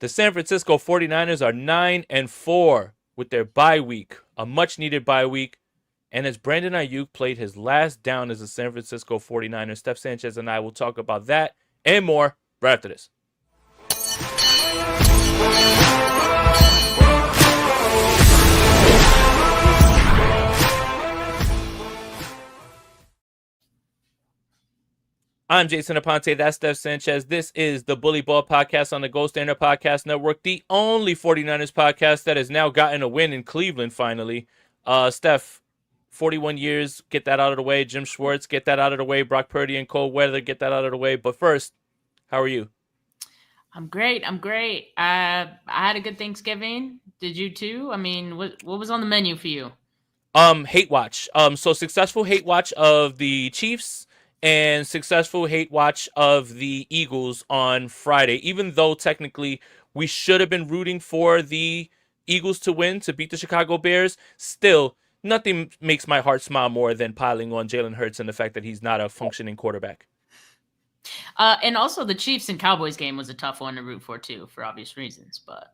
The San Francisco 49ers are 9-4 with their bye week, a much-needed bye week. And as Brandon Aiyuk played his last down as a San Francisco 49er, Steph Sanchez and I will talk about that and more right after this. I'm Jason Aponte. That's Steph Sanchez. This is the Bully Ball Podcast on the Gold Standard Podcast Network, the only 49ers podcast that has now gotten a win in Cleveland finally. Steph, 41 years, get that out of the way. Jim Schwartz, get that out of the way. Brock Purdy and cold weather, get that out of the way. But first, how are you? I'm great. I had a good Thanksgiving. Did you too? I mean, what was on the menu for you? Hate watch. So successful hate watch of the Chiefs and successful hate watch of the Eagles on Friday. Even though technically we should have been rooting for the Eagles to win, to beat the Chicago Bears, still, nothing makes my heart smile more than piling on Jalen Hurts and the fact that he's not a functioning quarterback. And also the Chiefs and Cowboys game was a tough one to root for too, for obvious reasons. But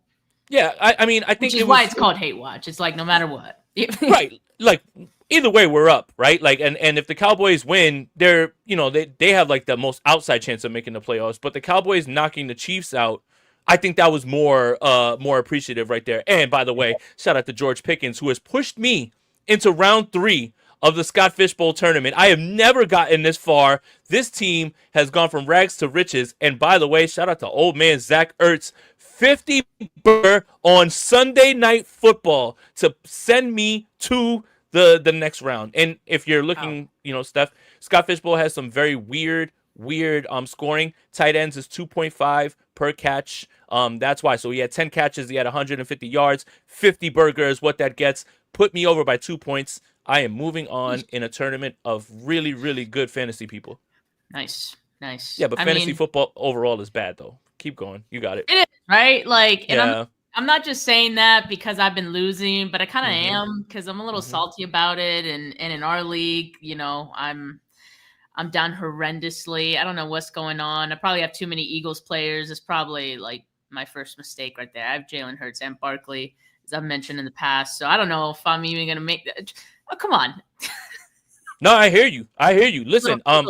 yeah, I mean, I think which is why it's called hate watch. It's like no matter what, right? Like either way, we're up, right? Like, and if the Cowboys win, they're they have like the most outside chance of making the playoffs. But the Cowboys knocking the Chiefs out, I think that was more appreciative right there. And by the way, shout out to George Pickens, who has pushed me into round 3 of the Scott Fish Bowl tournament. I have never gotten this far. This team has gone from rags to riches. And by the way, shout out to old man Zach Ertz, 50 burr on Sunday Night Football to send me to the next round. And if you're looking, Steph, Scott Fish Bowl has some very weird scoring. Tight ends is 2.5 per catch. That's why. So he had 10 catches. He had 150 yards. 50 burger is what that gets. Put me over by 2 points. I am moving on in a tournament of really, really good fantasy people. Nice. Yeah, but fantasy football overall is bad, though. Keep going. You got it. It is, right? Like, and yeah. I'm not just saying that because I've been losing, but I kind of am because I'm a little salty about it. And in our league, I'm down horrendously. I don't know what's going on. I probably have too many Eagles players. It's probably like my first mistake right there. I have Jalen Hurts and Barkley, as I've mentioned in the past. So I don't know if I'm even going to make that. Oh, come on. No, I hear you. Listen, I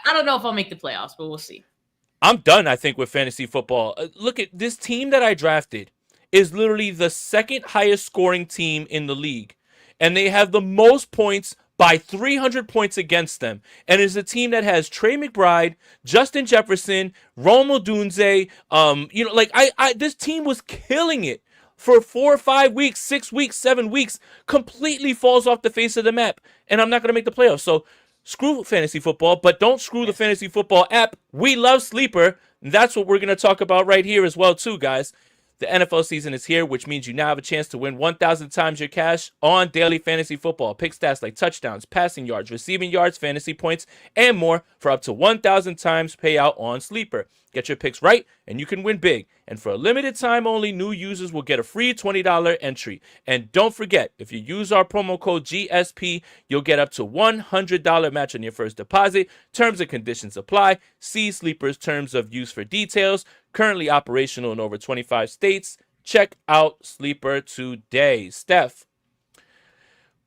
don't know if I'll make the playoffs, but we'll see. I'm done, I think, with fantasy football. Look at this team that I drafted is literally the second highest scoring team in the league. And they have the most points by 300 points against them. And it's a team that has Trey McBride, Justin Jefferson, Rome Odunze. This team was killing it for 4 or 5 weeks, 6 weeks, 7 weeks, completely falls off the face of the map. And I'm not going to make the playoffs. So screw fantasy football, but don't screw the fantasy football app. We love Sleeper. And that's what we're going to talk about right here as well, too, guys. The NFL season is here, which means you now have a chance to win 1,000 times your cash on daily fantasy football. Pick stats like touchdowns, passing yards, receiving yards, fantasy points, and more for up to 1,000 times payout on Sleeper. Get your picks right, and you can win big. And for a limited time only, new users will get a free $20 entry. And don't forget, if you use our promo code GSP, you'll get up to $100 match on your first deposit. Terms and conditions apply. See Sleeper's terms of use for details. Currently operational in over 25 states. Check out Sleeper today. Steph,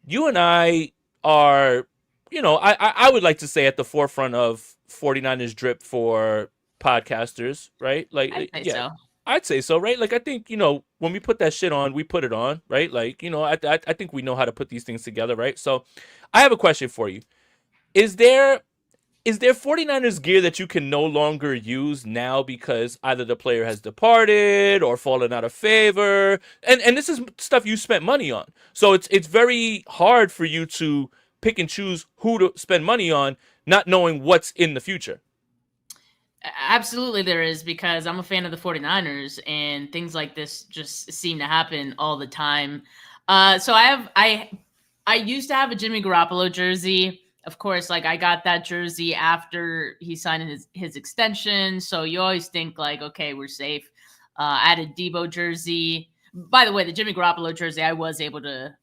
you and I are, I would like to say at the forefront of 49ers drip for podcasters, right? Like, So. I'd say so, right? Like, I think, when we put that shit on, we put it on, right? Like, I think we know how to put these things together, right? So I have a question for you. Is there 49ers gear that you can no longer use now because either the player has departed or fallen out of favor? And this is stuff you spent money on. So it's very hard for you to pick and choose who to spend money on, not knowing what's in the future. Absolutely there is, because I'm a fan of the 49ers and things like this just seem to happen all the time. So I used to have a Jimmy Garoppolo jersey. Of course, like, I got that jersey after he signed his extension. So you always think like, okay, we're safe. I had a Debo jersey. By the way, the Jimmy Garoppolo jersey I was able to,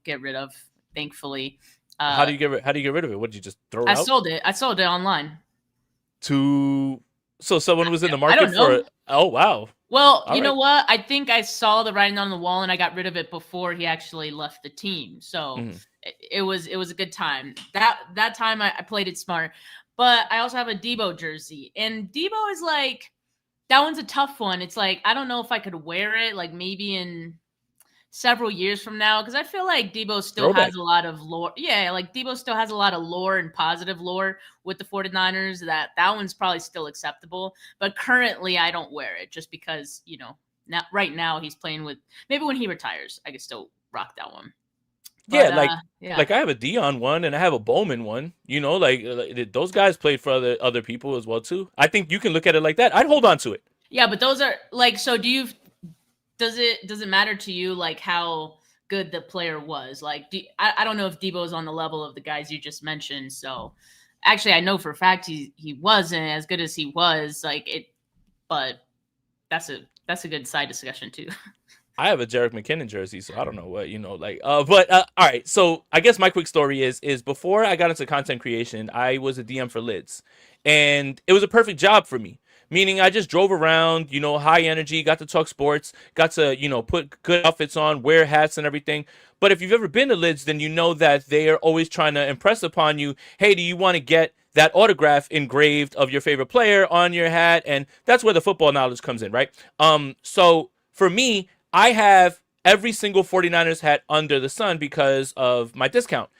get rid of, thankfully. How do you get rid of it? What did you just throw it out? I sold it online. So someone was in the market for it. Oh, wow. Well, All you know right. what? I think I saw the writing on the wall and I got rid of it before he actually left the team. So Mhm. it was a good time. That time I played it smart. But I also have a Debo jersey. And Debo is like that one's a tough one. It's like I don't know if I could wear it like maybe in several years from now because I feel like Debo still has Throwback. a lot of lore. Yeah, like Debo still has a lot of lore and positive lore with the 49ers that one's probably still acceptable. But currently I don't wear it just because, now right now he's playing with maybe when he retires, I can still rock that one. Yeah, But yeah. like I have a Dion one and I have a Bowman one. Those guys played for other people as well too. I think you can look at it like that. I'd hold on to it. Yeah, but those are like so does it matter to you like how good the player was? Like I don't know if Debo's on the level of the guys you just mentioned. So actually I know for a fact he wasn't as good as he was like it, but that's a good side discussion too. I have a Jerick McKinnon jersey, so I don't know what but all right. So I guess my quick story is before I got into content creation, I was a DM for Lids, and it was a perfect job for me. Meaning, I just drove around, high energy, got to talk sports, got to put good outfits on, wear hats and everything. But if you've ever been to Lids, then you know that they are always trying to impress upon you. Hey, do you want to get that autograph engraved of your favorite player on your hat? And that's where the football knowledge comes in, right? So for me, I have every single 49ers hat under the sun because of my discount.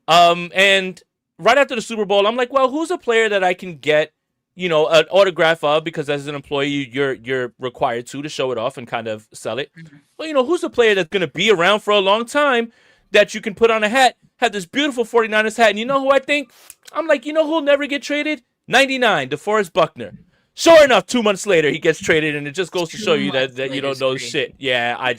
And right after the Super Bowl, I'm like, well, who's a player that I can get, an autograph of? Because as an employee, you're required to show it off and kind of sell it. Mhm. Well, who's a player that's going to be around for a long time that you can put on a hat? Have this beautiful 49ers hat, and you know who I think? I'm like, who'll never get traded? 99, DeForest Buckner. Sure enough, 2 months later, he gets traded, and it just goes to show 2 you that, months that you later don't is know crazy. shit. Yeah,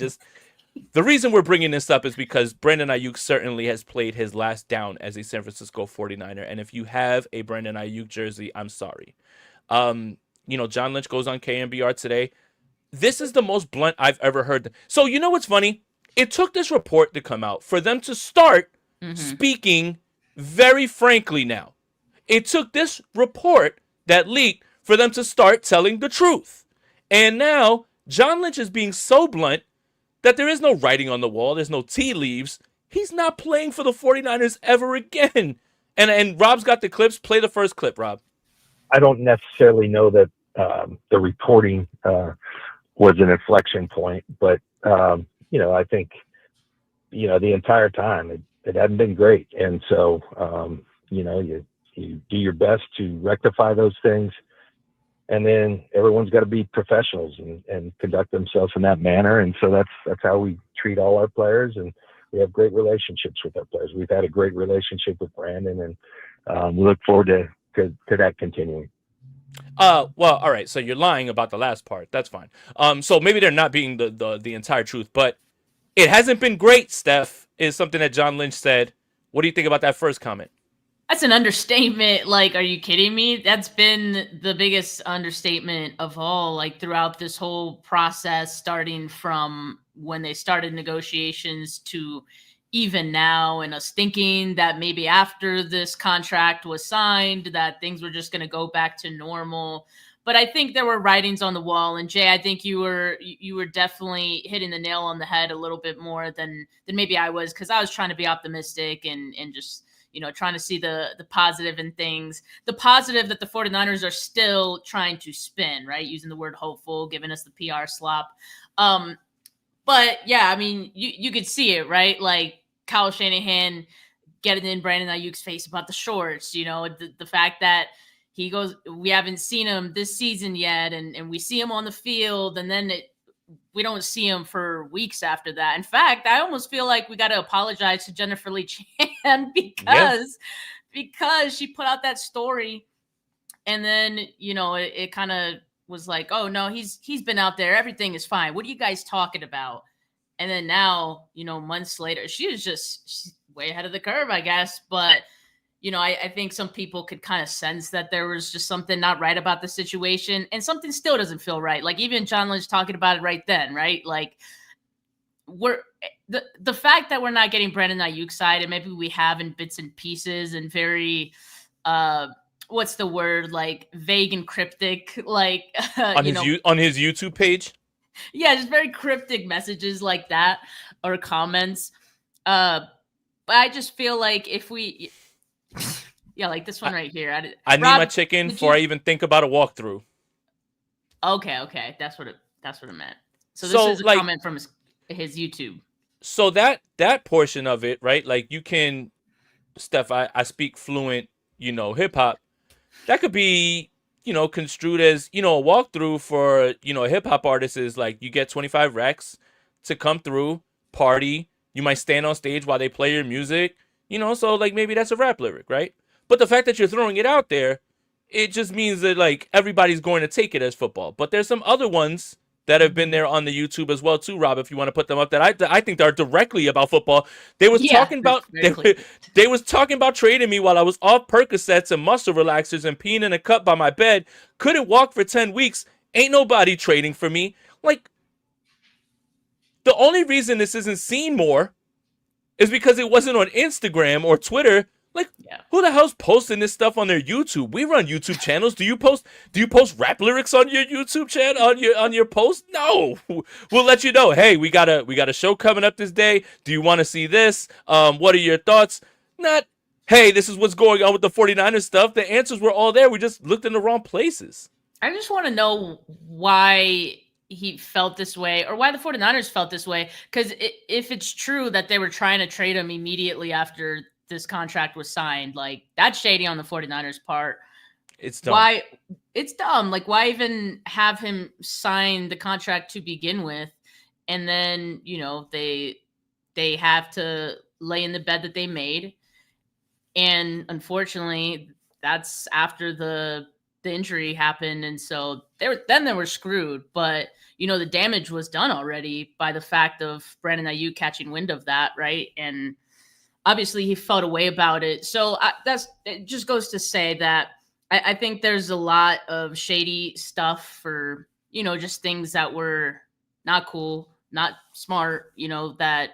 the reason we're bringing this up is because Brandon Aiyuk certainly has played his last down as a San Francisco 49er. And if you have a Brandon Aiyuk jersey, I'm sorry. John Lynch goes on KNBR today. This is the most blunt I've ever heard. So, you know what's funny? It took this report to come out for them to start Hmm. speaking very frankly now. It took this report that leaked for them to start telling the truth. And now, John Lynch is being so blunt that there is no writing on the wall, there's no tea leaves. He's not playing for the 49ers ever again. And Rob's got the clips. Play the first clip, Rob. I don't necessarily know that the reporting was an inflection point, but I think the entire time it hadn't been great, and so you do your best to rectify those things, and then everyone's got to be professionals and conduct themselves in that manner, and so that's how we treat all our players, and we have great relationships with our players. We've had a great relationship with Brandon, and we look forward to that continuing. Well, all right. So you're lying about the last part. That's fine. So maybe they're not being the entire truth, but it hasn't been great. Steph is something that John Lynch said. What do you think about that first comment? That's an understatement. Like, are you kidding me? That's been the biggest understatement of all, like, throughout this whole process, starting from when they started negotiations to even now, and us thinking that maybe after this contract was signed, that things were just going to go back to normal. But I think there were writings on the wall, and Jay, I think you were definitely hitting the nail on the head a little bit more than maybe I was, because I was trying to be optimistic and just trying to see the positive in things. The positive that the 49ers are still trying to spin, right? Using the word hopeful, giving us the PR slop. But yeah, I mean, you could see it, right? Like Kyle Shanahan getting in Brandon Aiyuk's face about the shorts, the fact that he goes, we haven't seen him this season yet, and we see him on the field, and then we don't see him for weeks after that. In fact, I almost feel like we got to apologize to Jennifer Lee Chan Yeah. because she put out that story, and then it kind of was like, oh no, he's been out there, everything is fine. What are you guys talking about? And then now, months later, she's way ahead of the curve, I guess. But I think some people could kind of sense that there was just something not right about the situation, and something still doesn't feel right. Like even John Lynch talking about it right then, right? Like we're the fact that we're not getting Brandon Aiyuk side, and maybe we have in bits and pieces and very what's the word, like vague and cryptic, like On his YouTube page. Yeah, just very cryptic messages like that or comments. But I just feel like if we, yeah, like this one right here. I need Rob, my chicken did before I you? even think about a walkthrough. Okay, that's what it meant. So this So is a like, comment from his YouTube. so that portion of it, right? Like you can, Steph, I speak fluent, hip hop. That could be, construed as, a walkthrough for, a hip hop artist is like you get 25 recs to come through, party. You might stand on stage while they play your music, so like maybe that's a rap lyric, right? But the fact that you're throwing it out there, it just means that like everybody's going to take it as football. But there's some other ones that have been there on the YouTube as well too, Rob. If you want to put them up, that I think they're directly about football. They was Yeah, talking that's about very clear. they was talking about trading me while I was off Percocets and muscle relaxers and peeing in a cup by my bed. Couldn't walk for 10 weeks. Ain't nobody trading for me. Like the only reason this isn't seen more is because it wasn't on Instagram or Twitter. Like, Yeah. who the hell's posting this stuff on their YouTube? We run YouTube channels. Do you post rap lyrics on your YouTube channel on your post? No. We'll let you know. Hey, we got a show coming up this day. Do you want to see this? What are your thoughts? Not, hey, this is what's going on with the 49ers stuff. The answers were all there. We just looked in the wrong places. I just want to know why he felt this way or why the 49ers felt this way. Because if it's true that they were trying to trade him immediately after this contract was signed, like that's shady on the 49ers part. It's dumb. Why? It's dumb. Like, why even have him sign the contract to begin with? And then, they have to lay in the bed that they made. And unfortunately, that's after the injury happened. And so they were screwed. But, the damage was done already by the fact of Brandon Aiyuk catching wind of that, right? And obviously he felt a way about it. So it just goes to say that I think there's a lot of shady stuff for, just things that were not cool, not smart, that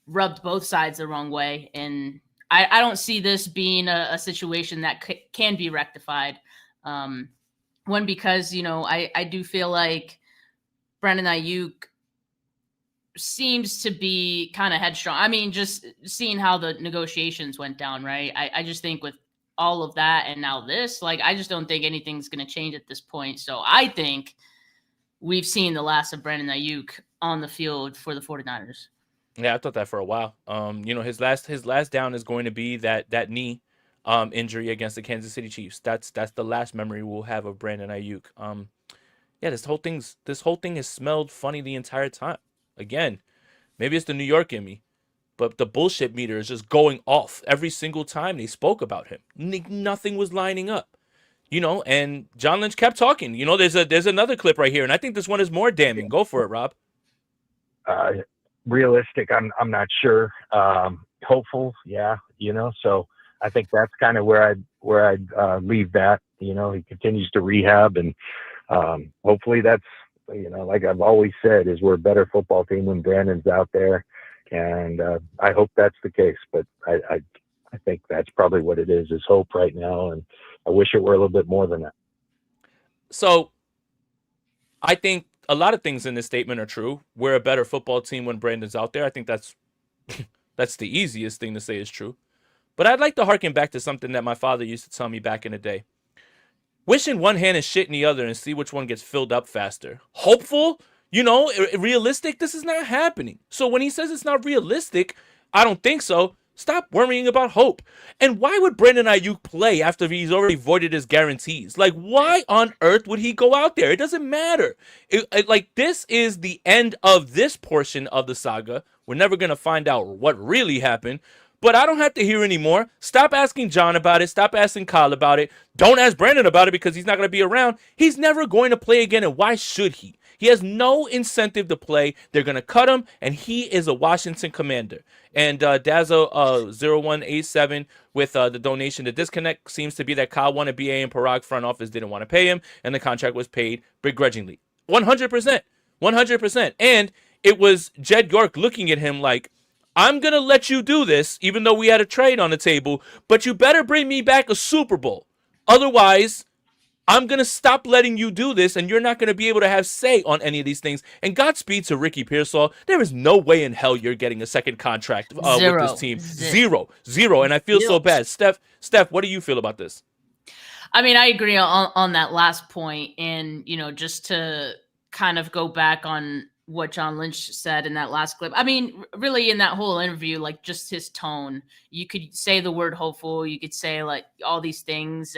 rubbed both sides the wrong way. And I don't see this being a situation that can be rectified. One, because, I do feel like Brandon Aiyuk seems to be kind of headstrong. I mean, just seeing how the negotiations went down, right? I just think with all of that and now this, like, I just don't think anything's going to change at this point. So I think we've seen the last of Brandon Aiyuk on the field for the 49ers. Yeah, I thought that for a while. His last down is going to be that knee injury against the Kansas City Chiefs. That's the last memory we'll have of Brandon Aiyuk. Yeah, this whole thing has smelled funny the entire time. Again, maybe it's the New York in me, but the bullshit meter is just going off every single time they spoke about him. Nothing was lining up, and John Lynch kept talking. There's another clip right here, and I think this one is more damning. Go for it, Rob. Realistic, I'm not sure. Hopeful, yeah, so I think that's kind of where I'd leave that. He continues to rehab, and hopefully that's, like I've always said, is we're a better football team when Brandon's out there, and I hope that's the case. But I think that's probably what it is hope right now, and I wish it were a little bit more than that. So I think a lot of things in this statement are true. We're a better football team when Brandon's out there. I think that's the easiest thing to say is true. But I'd like to harken back to something that my father used to tell me back in the day. Wish in one hand and shit in the other and see which one gets filled up faster. Hopeful, realistic, this is not happening. So when he says it's not realistic, I don't think so. Stop worrying about hope. And why would Brandon Aiyuk play after he's already voided his guarantees? Like, why on earth would he go out there? It doesn't matter. This is the end of this portion of the saga. We're never going to find out what really happened. But I don't have to hear anymore. Stop asking John about it. Stop asking Kyle about it. Don't ask Brandon about it because he's not going to be around. He's never going to play again, and why should he? He has no incentive to play. They're going to cut him, and he is a Washington Commander. And Dazo0187 with the donation. The disconnect seems to be that Kyle wanted BA and Parag front office didn't want to pay him, and the contract was paid begrudgingly. 100%. 100%. And it was Jed York looking at him like, I'm going to let you do this, even though we had a trade on the table, but you better bring me back a Super Bowl. Otherwise, I'm going to stop letting you do this, and you're not going to be able to have say on any of these things. And Godspeed to Ricky Pearsall. There is no way in hell you're getting a second contract with this team. Zero. And I feel so bad. Steph, what do you feel about this? I mean, I agree on that last point. And, just to kind of go back on what John Lynch said in that last clip. I mean, really in that whole interview, like just his tone, you could say the word hopeful. You could say like all these things,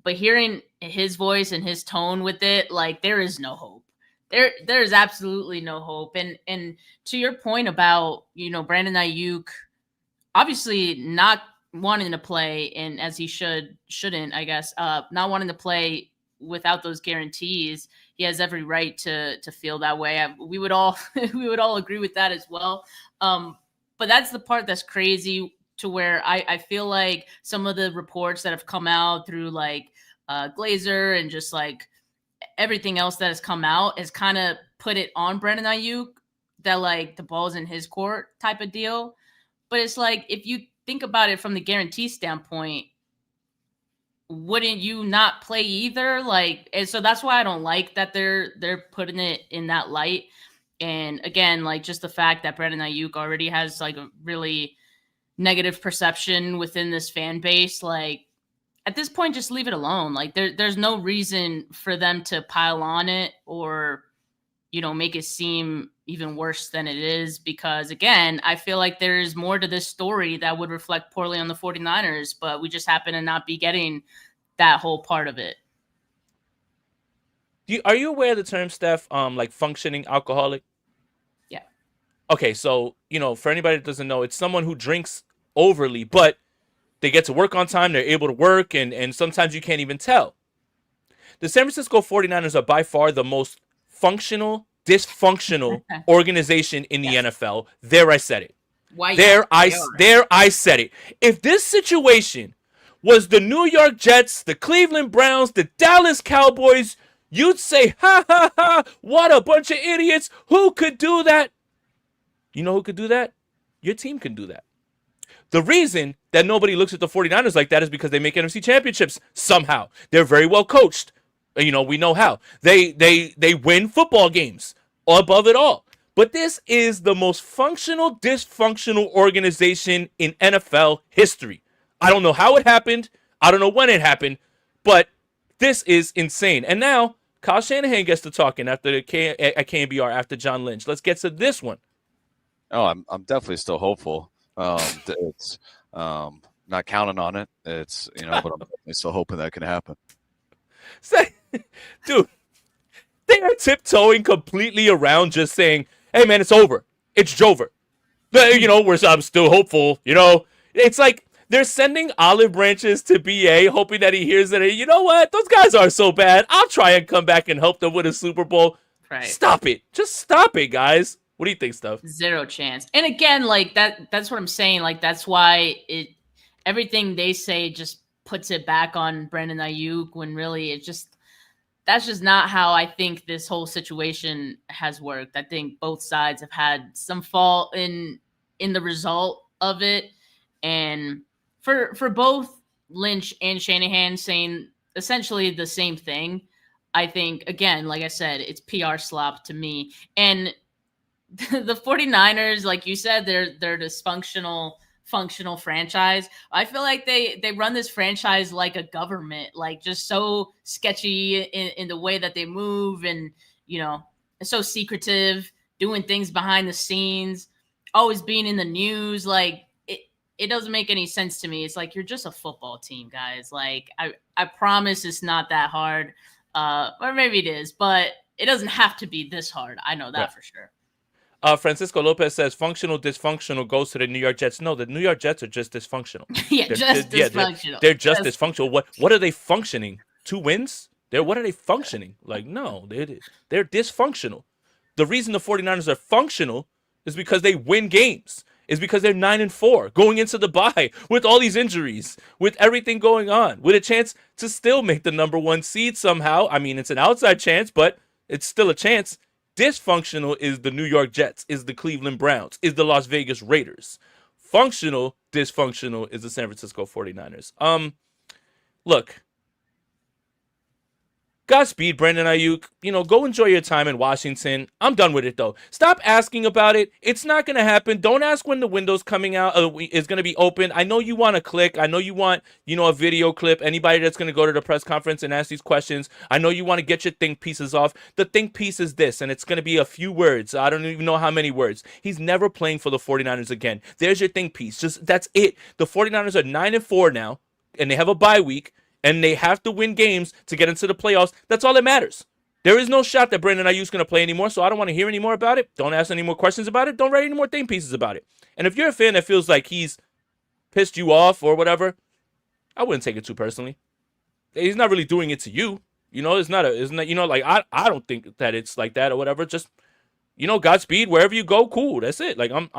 but hearing his voice and his tone with it, like there is no hope. There is absolutely no hope. And to your point about, Brandon Aiyuk obviously not wanting to play, and as he shouldn't, I guess, not wanting to play without those guarantees. He has every right to feel that way. We would all agree with that as well. But that's the part that's crazy, to where I feel like some of the reports that have come out through like Glazer and just like everything else that has come out has kind of put it on Brandon Aiyuk that like the ball's in his court type of deal. But it's like, if you think about it from the guarantee standpoint, wouldn't you not play either? Like, and so that's why I don't like that they're putting it in that light. And again, like just the fact that Brandon Aiyuk already has like a really negative perception within this fan base, like at this point, just leave it alone. Like there's no reason for them to pile on it or, make it seem even worse than it is, because again, I feel like there's more to this story that would reflect poorly on the 49ers, but we just happen to not be getting that whole part of it. Are you aware of the term, Steph, like functioning alcoholic? Yeah. Okay, so, for anybody that doesn't know, it's someone who drinks overly, but they get to work on time, they're able to work, and sometimes you can't even tell. The San Francisco 49ers are by far the most dysfunctional organization in the NFL. There I said it. I said it. If this situation was the New York Jets, the Cleveland Browns, the Dallas Cowboys, you'd say, ha, ha, ha, what a bunch of idiots. Who could do that? You know who could do that? Your team can do that. The reason that nobody looks at the 49ers like that is because they make NFC championships somehow. They're very well coached. We know how. They win football games above it all. But this is the most dysfunctional organization in NFL history. I don't know how it happened. I don't know when it happened. But this is insane. And now Kyle Shanahan gets to talking at KNBR after John Lynch. Let's get to this one. Oh, I'm definitely still hopeful. It's not counting on it. It's but I'm definitely still hoping that can happen. Dude, they are tiptoeing completely around just saying, hey, man, it's over. It's Jover. I'm still hopeful. It's like they're sending olive branches to BA, hoping that he hears it. You know what? Those guys are so bad. I'll try and come back and help them win a Super Bowl. Right. Stop it. Just stop it, guys. What do you think, Steph? Zero chance. And again, like that's what I'm saying. Like that's why everything they say just puts it back on Brandon Aiyuk, when really that's just not how I think this whole situation has worked. I think both sides have had some fault in the result of it. And for both Lynch and Shanahan saying essentially the same thing, I think, again, like I said, it's PR slop to me. And the 49ers, like you said, they're dysfunctional functional franchise. I feel like they run this franchise like a government, like just so sketchy in the way that they move, and so secretive, doing things behind the scenes, always being in the news. Like it doesn't make any sense to me. It's like, you're just a football team, guys. Like I promise it's not that hard, or maybe it is, but it doesn't have to be this hard. I know that for sure. Francisco Lopez says dysfunctional goes to the New York Jets. No, the New York Jets are just dysfunctional. Dysfunctional. They're just dysfunctional. What are they functioning? 2 wins? What are they functioning? Like, no, they're dysfunctional. The reason the 49ers are functional is because they win games. Is because they're 9-4 going into the bye with all these injuries, with everything going on, with a chance to still make the number 1 seed somehow. I mean, it's an outside chance, but it's still a chance. Dysfunctional is the New York Jets, is the Cleveland Browns, is the Las Vegas Raiders. Dysfunctional is the San Francisco 49ers. Look, Godspeed, Brandon Aiyuk. Go enjoy your time in Washington. I'm done with it, though. Stop asking about it. It's not going to happen. Don't ask when the window's coming out, is going to be open. I know you want to click. I know you want, a video clip. Anybody that's going to go to the press conference and ask these questions, I know you want to get your think pieces off. The think piece is this, and it's going to be a few words. I don't even know how many words. He's never playing for the 49ers again. There's your think piece. That's it. The 49ers are 9-4 now, and they have a bye week. And they have to win games to get into the playoffs. That's all that matters. There is no shot that Brandon Aiyuk's going to play anymore, so I don't want to hear any more about it. Don't ask any more questions about it. Don't write any more think pieces about it. And if you're a fan that feels like he's pissed you off or whatever, I wouldn't take it too personally. He's not really doing it to you. It's not, I don't think that it's like that or whatever. Just, Godspeed, wherever you go, cool. That's it. Like, I'm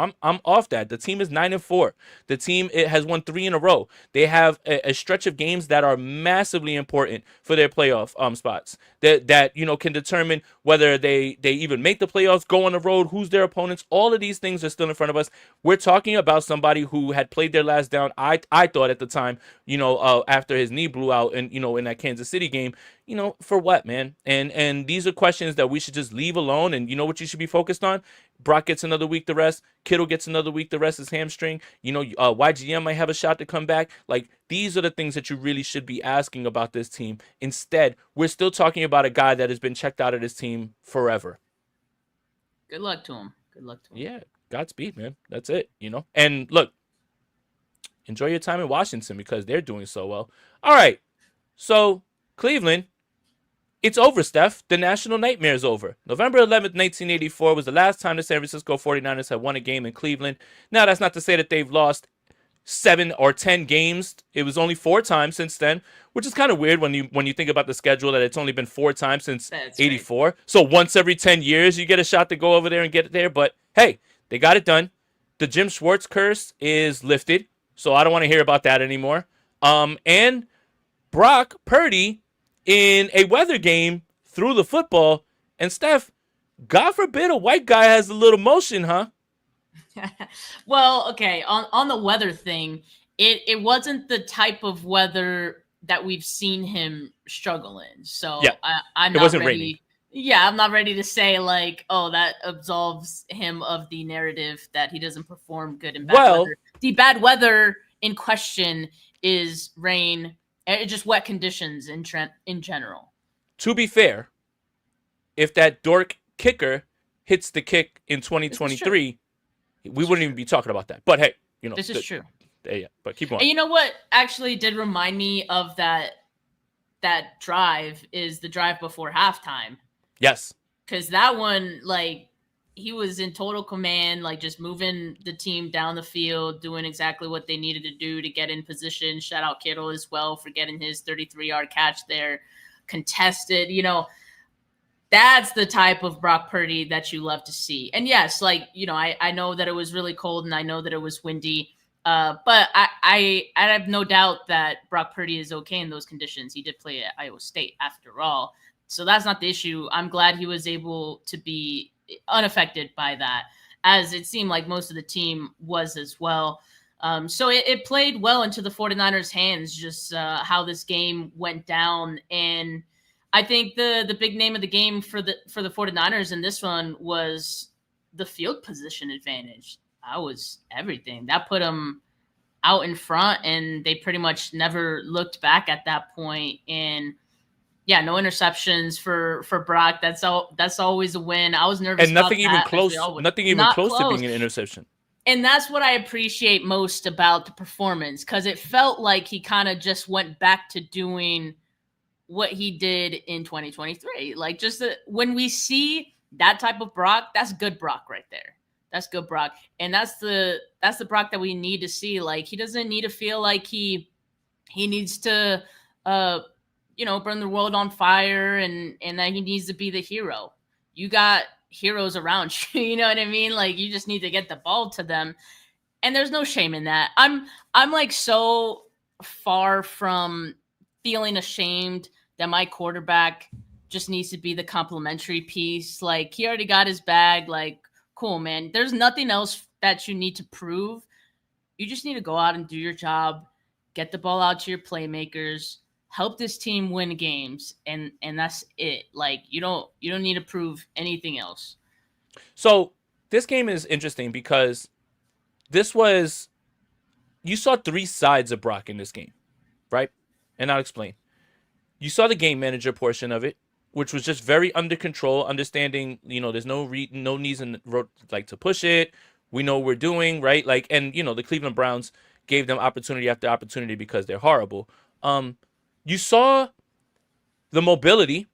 off that. The team is 9-4. The team has won 3 in a row. They have a stretch of games that are massively important for their playoff spots. That can determine whether they even make the playoffs, go on the road, who's their opponents. All of these things are still in front of us. We're talking about somebody who had played their last down. I thought at the time, after his knee blew out and in that Kansas City game. For what, man? And these are questions that we should just leave alone. And you know what you should be focused on? Brock gets another week to rest. Kittle gets another week to rest his hamstring. YGM might have a shot to come back. Like, these are the things that you really should be asking about this team. Instead, we're still talking about a guy that has been checked out of this team forever. Good luck to him. Good luck to him. Yeah, Godspeed, man. That's it, And look, enjoy your time in Washington because they're doing so well. All right, so Cleveland. It's over, Steph. The national nightmare is over. November 11th, 1984 was the last time the San Francisco 49ers had won a game in Cleveland. Now, that's not to say that they've lost 7 or 10 games. It was only 4 times since then, which is kind of weird when you think about the schedule that it's only been 4 times since That's 84. Right. So once every 10 years, you get a shot to go over there and get it there. But, hey, they got it done. The Jim Schwartz curse is lifted, so I don't want to hear about that anymore. And Brock Purdy in a weather game threw the football, and Steph, God forbid a white guy has a little motion, huh? Well, okay, on the weather thing, it wasn't the type of weather that we've seen him struggle in. So yeah, I'm it not wasn't ready. raining. Yeah, I'm not ready to say like, oh, that absolves him of the narrative that he doesn't perform good in bad weather. The bad weather in question is rain. It's just wet conditions in general. To be fair, if that dork kicker hits the kick in 2023, we wouldn't even be talking about that. But hey, this is true. Yeah, but keep going. And you know what actually did remind me of that drive is the drive before halftime. Yes. Because that one, like, he was in total command, like just moving the team down the field, doing exactly what they needed to do to get in position. Shout out Kittle as well for getting his 33-yard catch there, contested. That's the type of Brock Purdy that you love to see. And yes, like, I know that it was really cold and I know that it was windy, but I have no doubt that Brock Purdy is okay in those conditions. He did play at Iowa State after all. So that's not the issue. I'm glad he was able to be unaffected by that, as it seemed like most of the team was as well. So it played well into the 49ers' hands, just how this game went down. And I think the big name of the game for the 49ers in this one was the field position advantage. That was everything. That put them out in front, and they pretty much never looked back at that point. And yeah, no interceptions for Brock. That's always a win. I was nervous, and nothing about even that, close. Nothing even close to being an interception. And that's what I appreciate most about the performance, because it felt like he kind of just went back to doing what he did in 2023. Like, just when we see that type of Brock, that's good Brock right there. That's good Brock, and that's the Brock that we need to see. Like, he doesn't need to feel like he needs to burn the world on fire and that he needs to be the hero. You got heroes around you, you know what I mean? Like, you just need to get the ball to them. And there's no shame in that. I'm like so far from feeling ashamed that my quarterback just needs to be the complimentary piece. Like, he already got his bag. Like, cool, man. There's nothing else that you need to prove. You just need to go out and do your job, get the ball out to your playmakers, help this team win games, and that's it. Like you don't need to prove anything else. So this game is interesting because you saw three sides of Brock in this game, right? And I'll explain. You saw the game manager portion of it, which was just very under control, understanding, there's no knees in the road, like, to push it. We know what we're doing, right? Like, and, the Cleveland Browns gave them opportunity after opportunity because they're horrible. You saw the mobility,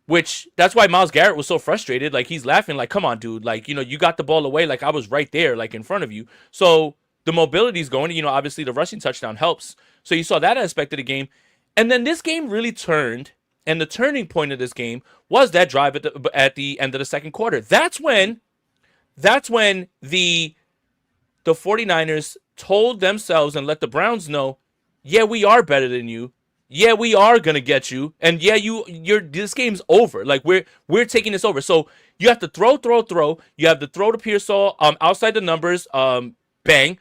which that's why Myles Garrett was so frustrated. Like, he's laughing, like, come on, dude. Like, you got the ball away. Like, I was right there, like, in front of you. So the mobility's going, obviously the rushing touchdown helps. So you saw that aspect of the game. And then this game really turned, and the turning point of this game was that drive at the end of the second quarter. That's when the 49ers told themselves and let the Browns know, yeah, we are better than you. Yeah, we are gonna get you, and yeah, this game's over. Like, we're taking this over. So you have to throw. You have to throw to Pearsall outside the numbers, bang.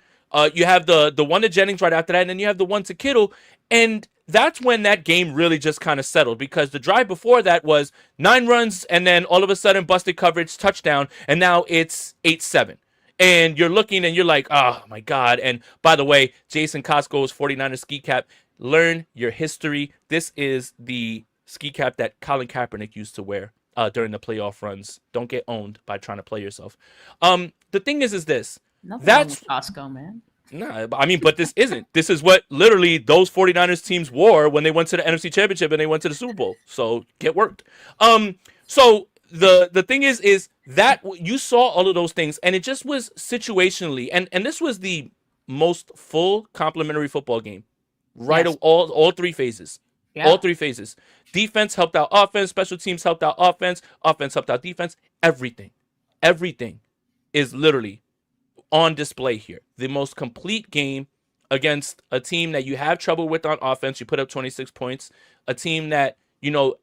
You have the one to Jennings right after that, and then you have the one to Kittle, and that's when that game really just kind of settled, because the drive before that was 9 runs and then all of a sudden busted coverage, touchdown, and now it's 8-7. And you're looking and you're like, oh my God. And by the way, Jason Costco's 49ers ski cap, learn your history. This is the ski cap that Colin Kaepernick used to wear during the playoff runs. Don't get owned by trying to play yourself. The thing is this. Nothing That's wrong with Costco, man. No, I mean, but this isn't. This is what literally those 49ers teams wore when they went to the NFC Championship and they went to the Super Bowl. So get worked. So the thing is that you saw all of those things, and it just was situationally, and this was the most full complementary football game, right? Yes. All three phases. Yeah. All three phases. Defense helped out offense. Special teams helped out offense. Offense helped out defense. Everything is literally on display here. The most complete game against a team that you have trouble with on offense. You put up 26 points. A team that,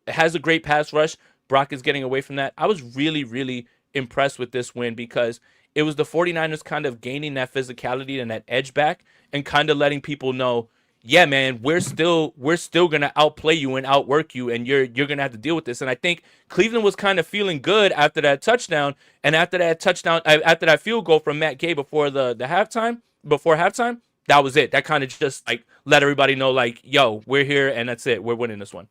has a great pass rush. Brock is getting away from that. I was really, really impressed with this win because it was the 49ers kind of gaining that physicality and that edge back and kind of letting people know, yeah, man, we're still gonna outplay you and outwork you, and you're gonna have to deal with this. And I think Cleveland was kind of feeling good after that touchdown, and after that field goal from Matt Gay before halftime, that was it. That kind of just like let everybody know, like, yo, we're here, and that's it. We're winning this one.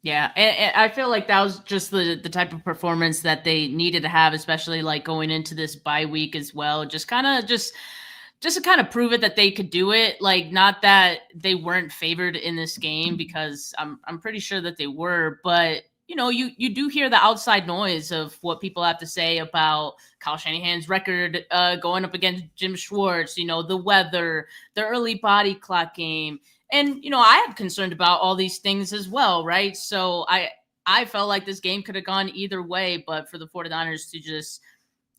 Yeah, and I feel like that was just the type of performance that they needed to have, especially like going into this bye week as well. Just to kind of prove it that they could do it. Like, not that they weren't favored in this game, because I'm pretty sure that they were, but you do hear the outside noise of what people have to say about Kyle Shanahan's record going up against Jim Schwartz, the weather, the early body clock game. And, I am concerned about all these things as well, right? So I felt like this game could have gone either way, but for the 49ers to just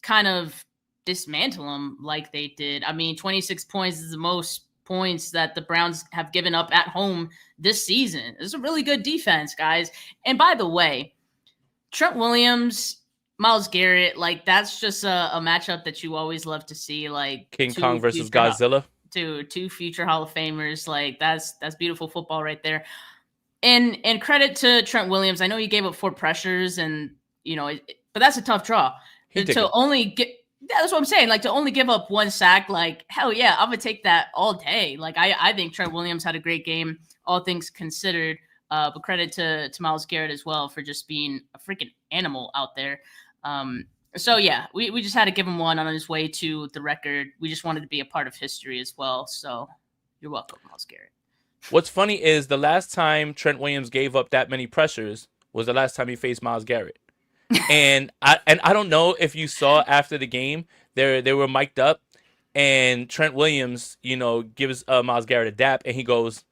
kind of dismantle them like they did. I mean, 26 points is the most points that the Browns have given up at home this season. It's a really good defense, guys. And by the way, Trent Williams, Myles Garrett, like, that's just a matchup that you always love to see. Like, King Kong versus Godzilla. Two future Hall of Famers. Like, that's beautiful football right there. And credit to Trent Williams. I know he gave up 4 pressures, and but that's a tough draw. That's what I'm saying. Like, to only give up 1 sack, like, hell yeah, I'm gonna take that all day. Like, I think Trent Williams had a great game, all things considered. But credit to Myles Garrett as well for just being a freaking animal out there. So yeah, we just had to give him one on his way to the record. We just wanted to be a part of history as well. So you're welcome, Myles Garrett. What's funny is the last time Trent Williams gave up that many pressures was the last time he faced Myles Garrett. And I don't know if you saw after the game, they were mic'd up, and Trent Williams, gives Myles Garrett a dap, and he goes,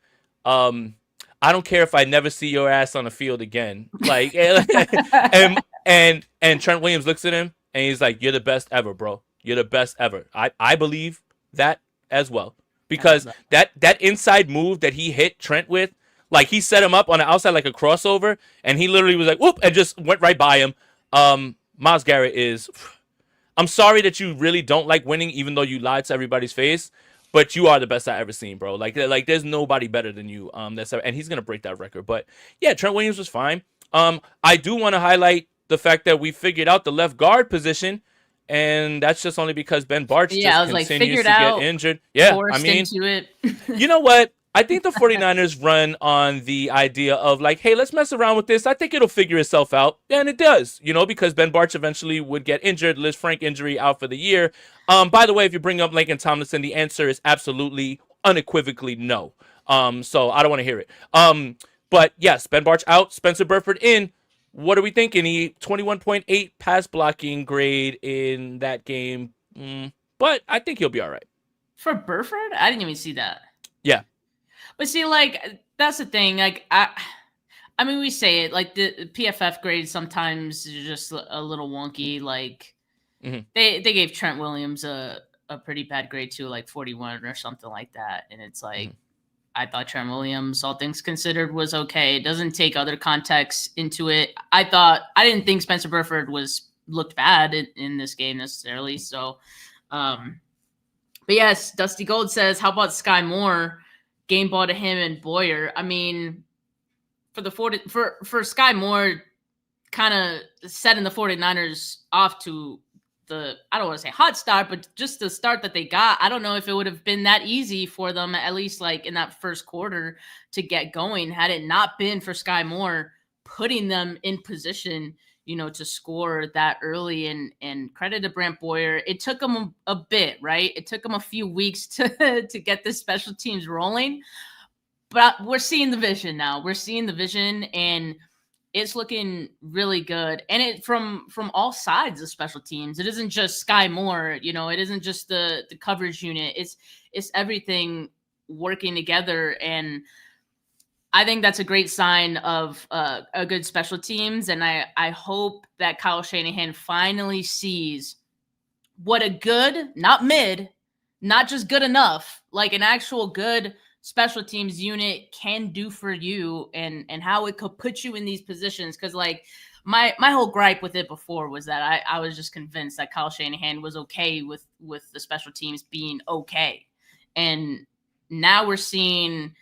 I don't care if I never see your ass on the field again. Like, and Trent Williams looks at him and he's like, you're the best ever, bro. You're the best ever. I believe that as well, because that inside move that he hit Trent with, like, he set him up on the outside like a crossover, and he literally was like, whoop, and just went right by him. Myles Garrett is, I'm sorry that you really don't like winning, even though you lied to everybody's face. but you are the best I ever seen, bro. Like there's nobody better than you. And he's gonna break that record. But yeah, Trent Williams was fine. I do want to highlight the fact that we figured out the left guard position, and that's just only because Ben Barch just continues to get injured. Yeah, I mean, into it. You know what? I think the 49ers run on the idea of like, hey, let's mess around with this. I think it'll figure itself out. And it does, because Ben Barch eventually would get injured. Liz Frank injury out for the year. By the way, if you bring up Laken Tomlinson, the answer is absolutely, unequivocally no. So I don't want to hear it. But yes, Ben Barch out, Spencer Burford in. What are we thinking? He 21.8 pass blocking grade in that game. But I think he'll be all right. For Burford? I didn't even see that. Yeah. But see, like, that's the thing. Like, I mean, we say it, like, the PFF grade sometimes is just a little wonky. Like, they gave Trent Williams a pretty bad grade too, like 41 or something like that. And it's like, I thought Trent Williams, all things considered, was okay. It doesn't take other contexts into it. I didn't think Spencer Burford looked bad in this game necessarily. So, but yes, Dusty Gold says, how about Sky Moore? Game ball to him and Boyer. I mean, for Sky Moore, kind of setting the 49ers off to I don't want to say hot start, but just the start that they got. I don't know if it would have been that easy for them, at least like in that first quarter, to get going, had it not been for Sky Moore putting them in position, to score that early. And credit to Brant Boyer. It took him a bit, right? It took him a few weeks to get this special teams rolling, but we're seeing the vision now. We're seeing the vision, and it's looking really good. And it from all sides of special teams. It isn't just Sky Moore, it isn't just the coverage unit. It's everything working together. And I think that's a great sign of a good special teams. And I hope that Kyle Shanahan finally sees what a good, not mid, not just good enough, like an actual good special teams unit can do for you, and how it could put you in these positions. Because like my whole gripe with it before was that I was just convinced that Kyle Shanahan was okay with the special teams being okay. And now we're seeing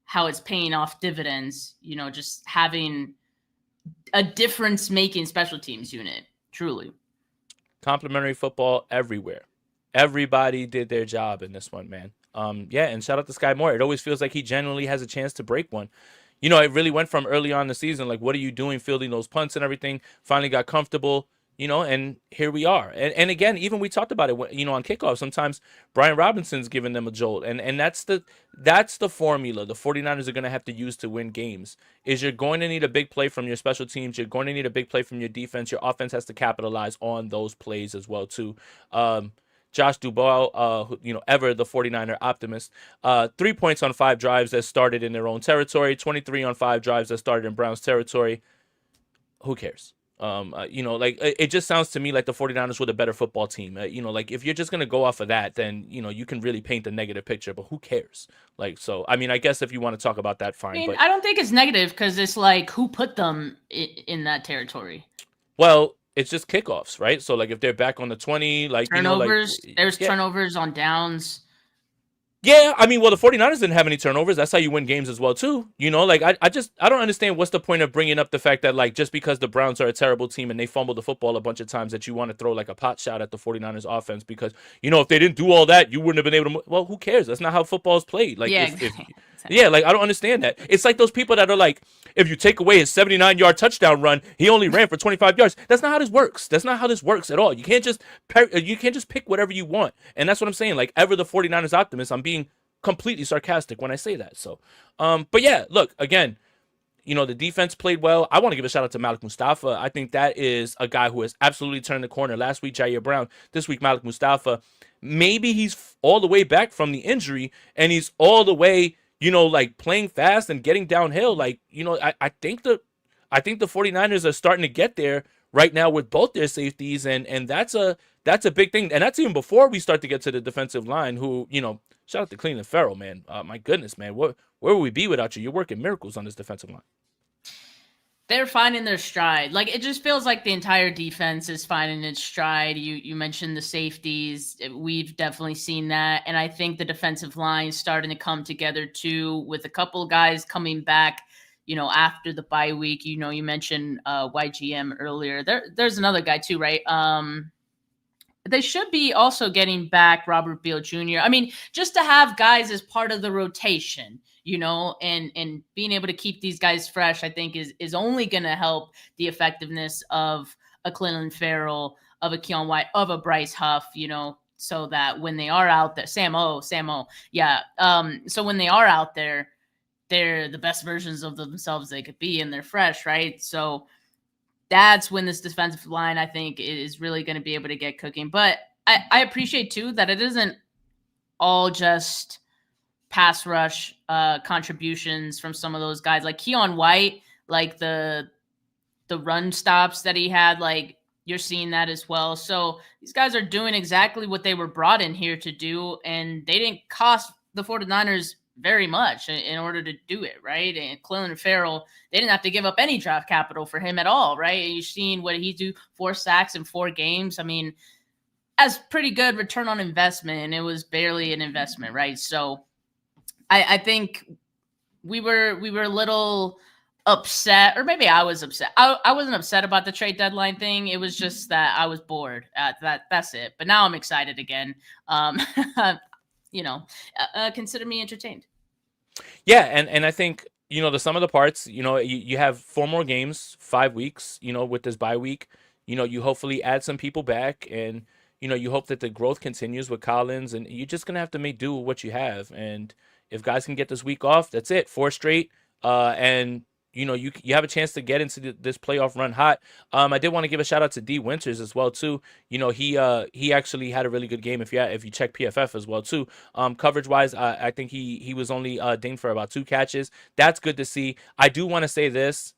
how it's paying off dividends, just having a difference-making special teams unit, truly. Complimentary football everywhere. Everybody did their job in this one, man. Yeah, and shout out to Sky Moore. It always feels like he genuinely has a chance to break one. It really went from early on in the season, like, what are you doing fielding those punts and everything? Finally got comfortable, and here we are. And again, even we talked about it, on kickoff. Sometimes Brian Robinson's giving them a jolt. And that's the formula the 49ers are going to have to use to win games. Is you're going to need a big play from your special teams. You're going to need a big play from your defense. Your offense has to capitalize on those plays as well, too. Josh Dubois, ever the 49er optimist, 3 points on 5 drives that started in their own territory, 23 on 5 drives that started in Browns territory. Who cares? It just sounds to me like the 49ers were the better football team. Like if you're just going to go off of that, then, you can really paint a negative picture, but who cares? Like, so, I mean, I guess if you want to talk about that, fine. But I don't think it's negative because it's like, who put them in that territory? Well, it's just kickoffs, right? So, like, if they're back on the 20, like, turnovers, there's turnovers on downs. Yeah, I mean, well, the 49ers didn't have any turnovers. That's how you win games as well, too. Like, I don't understand what's the point of bringing up the fact that, like, just because the Browns are a terrible team and they fumble the football a bunch of times that you want to throw, like, a pot shot at the 49ers offense because, if they didn't do all that, you wouldn't have been able to. Well, who cares? That's not how football is played. Like, yeah, like, I don't understand that. It's like those people that are like, if you take away his 79-yard touchdown run, he only ran for 25 yards. That's not how this works. That's not how this works at all. You can't just pick whatever you want. And that's what I'm saying. Like, ever the 49ers optimist, I'm being completely sarcastic when I say that. So, but yeah, look, again, the defense played well. I want to give a shout out to Malik Mustafa. I think that is a guy who has absolutely turned the corner. Last week, Jair Brown. This week, Malik Mustafa. Maybe he's all the way back from the injury and he's all the way, like playing fast and getting downhill. Like, I think the 49ers are starting to get there right now with both their safeties. And that's a big thing. And that's even before we start to get to the defensive line who, shout out to Cleveland Farrell, man. My goodness, man. Where would we be without you? You're working miracles on this defensive line. They're finding their stride. Like, it just feels like the entire defense is finding its stride. You mentioned the safeties. We've definitely seen that. And I think the defensive line is starting to come together too, with a couple of guys coming back, after the bye week. You mentioned YGM earlier. There's another guy too, right? They should be also getting back Robert Beal Jr. I mean, just to have guys as part of the rotation, and being able to keep these guys fresh, I think is only going to help the effectiveness of a Clelin Ferrell, of a Keon White, of a Bryce Huff, so that when they are out there, Samo, yeah. So when they are out there, they're the best versions of themselves they could be, and they're fresh, right? So that's when this defensive line, I think, is really going to be able to get cooking. But I appreciate, too, that it isn't all just pass rush contributions from some of those guys. Like Keon White, like the run stops that he had, like, you're seeing that as well. So these guys are doing exactly what they were brought in here to do, and they didn't cost the 49ers very much in order to do it, right? And Clelin Ferrell, they didn't have to give up any draft capital for him at all, right? And you've seen what he do, 4 sacks in 4 games. I mean, that's pretty good return on investment, and it was barely an investment, right? So I think we were a little upset, or maybe I was upset. I wasn't upset about the trade deadline thing. It was just that I was bored. That's it. But now I'm excited again. Consider me entertained. Yeah, and I think, the sum of the parts, you have 4 more games, 5 weeks, with this bye week. You hopefully add some people back, and, you hope that the growth continues with Collins, and you're just going to have to make do with what you have. And if guys can get this week off, that's it, 4 straight. And you have a chance to get into this playoff run hot. I did want to give a shout out to D Winters as well too. He actually had a really good game if you check PFF as well too. Coverage wise, I think he was only dinged for about 2 catches. That's good to see. I do want to say this.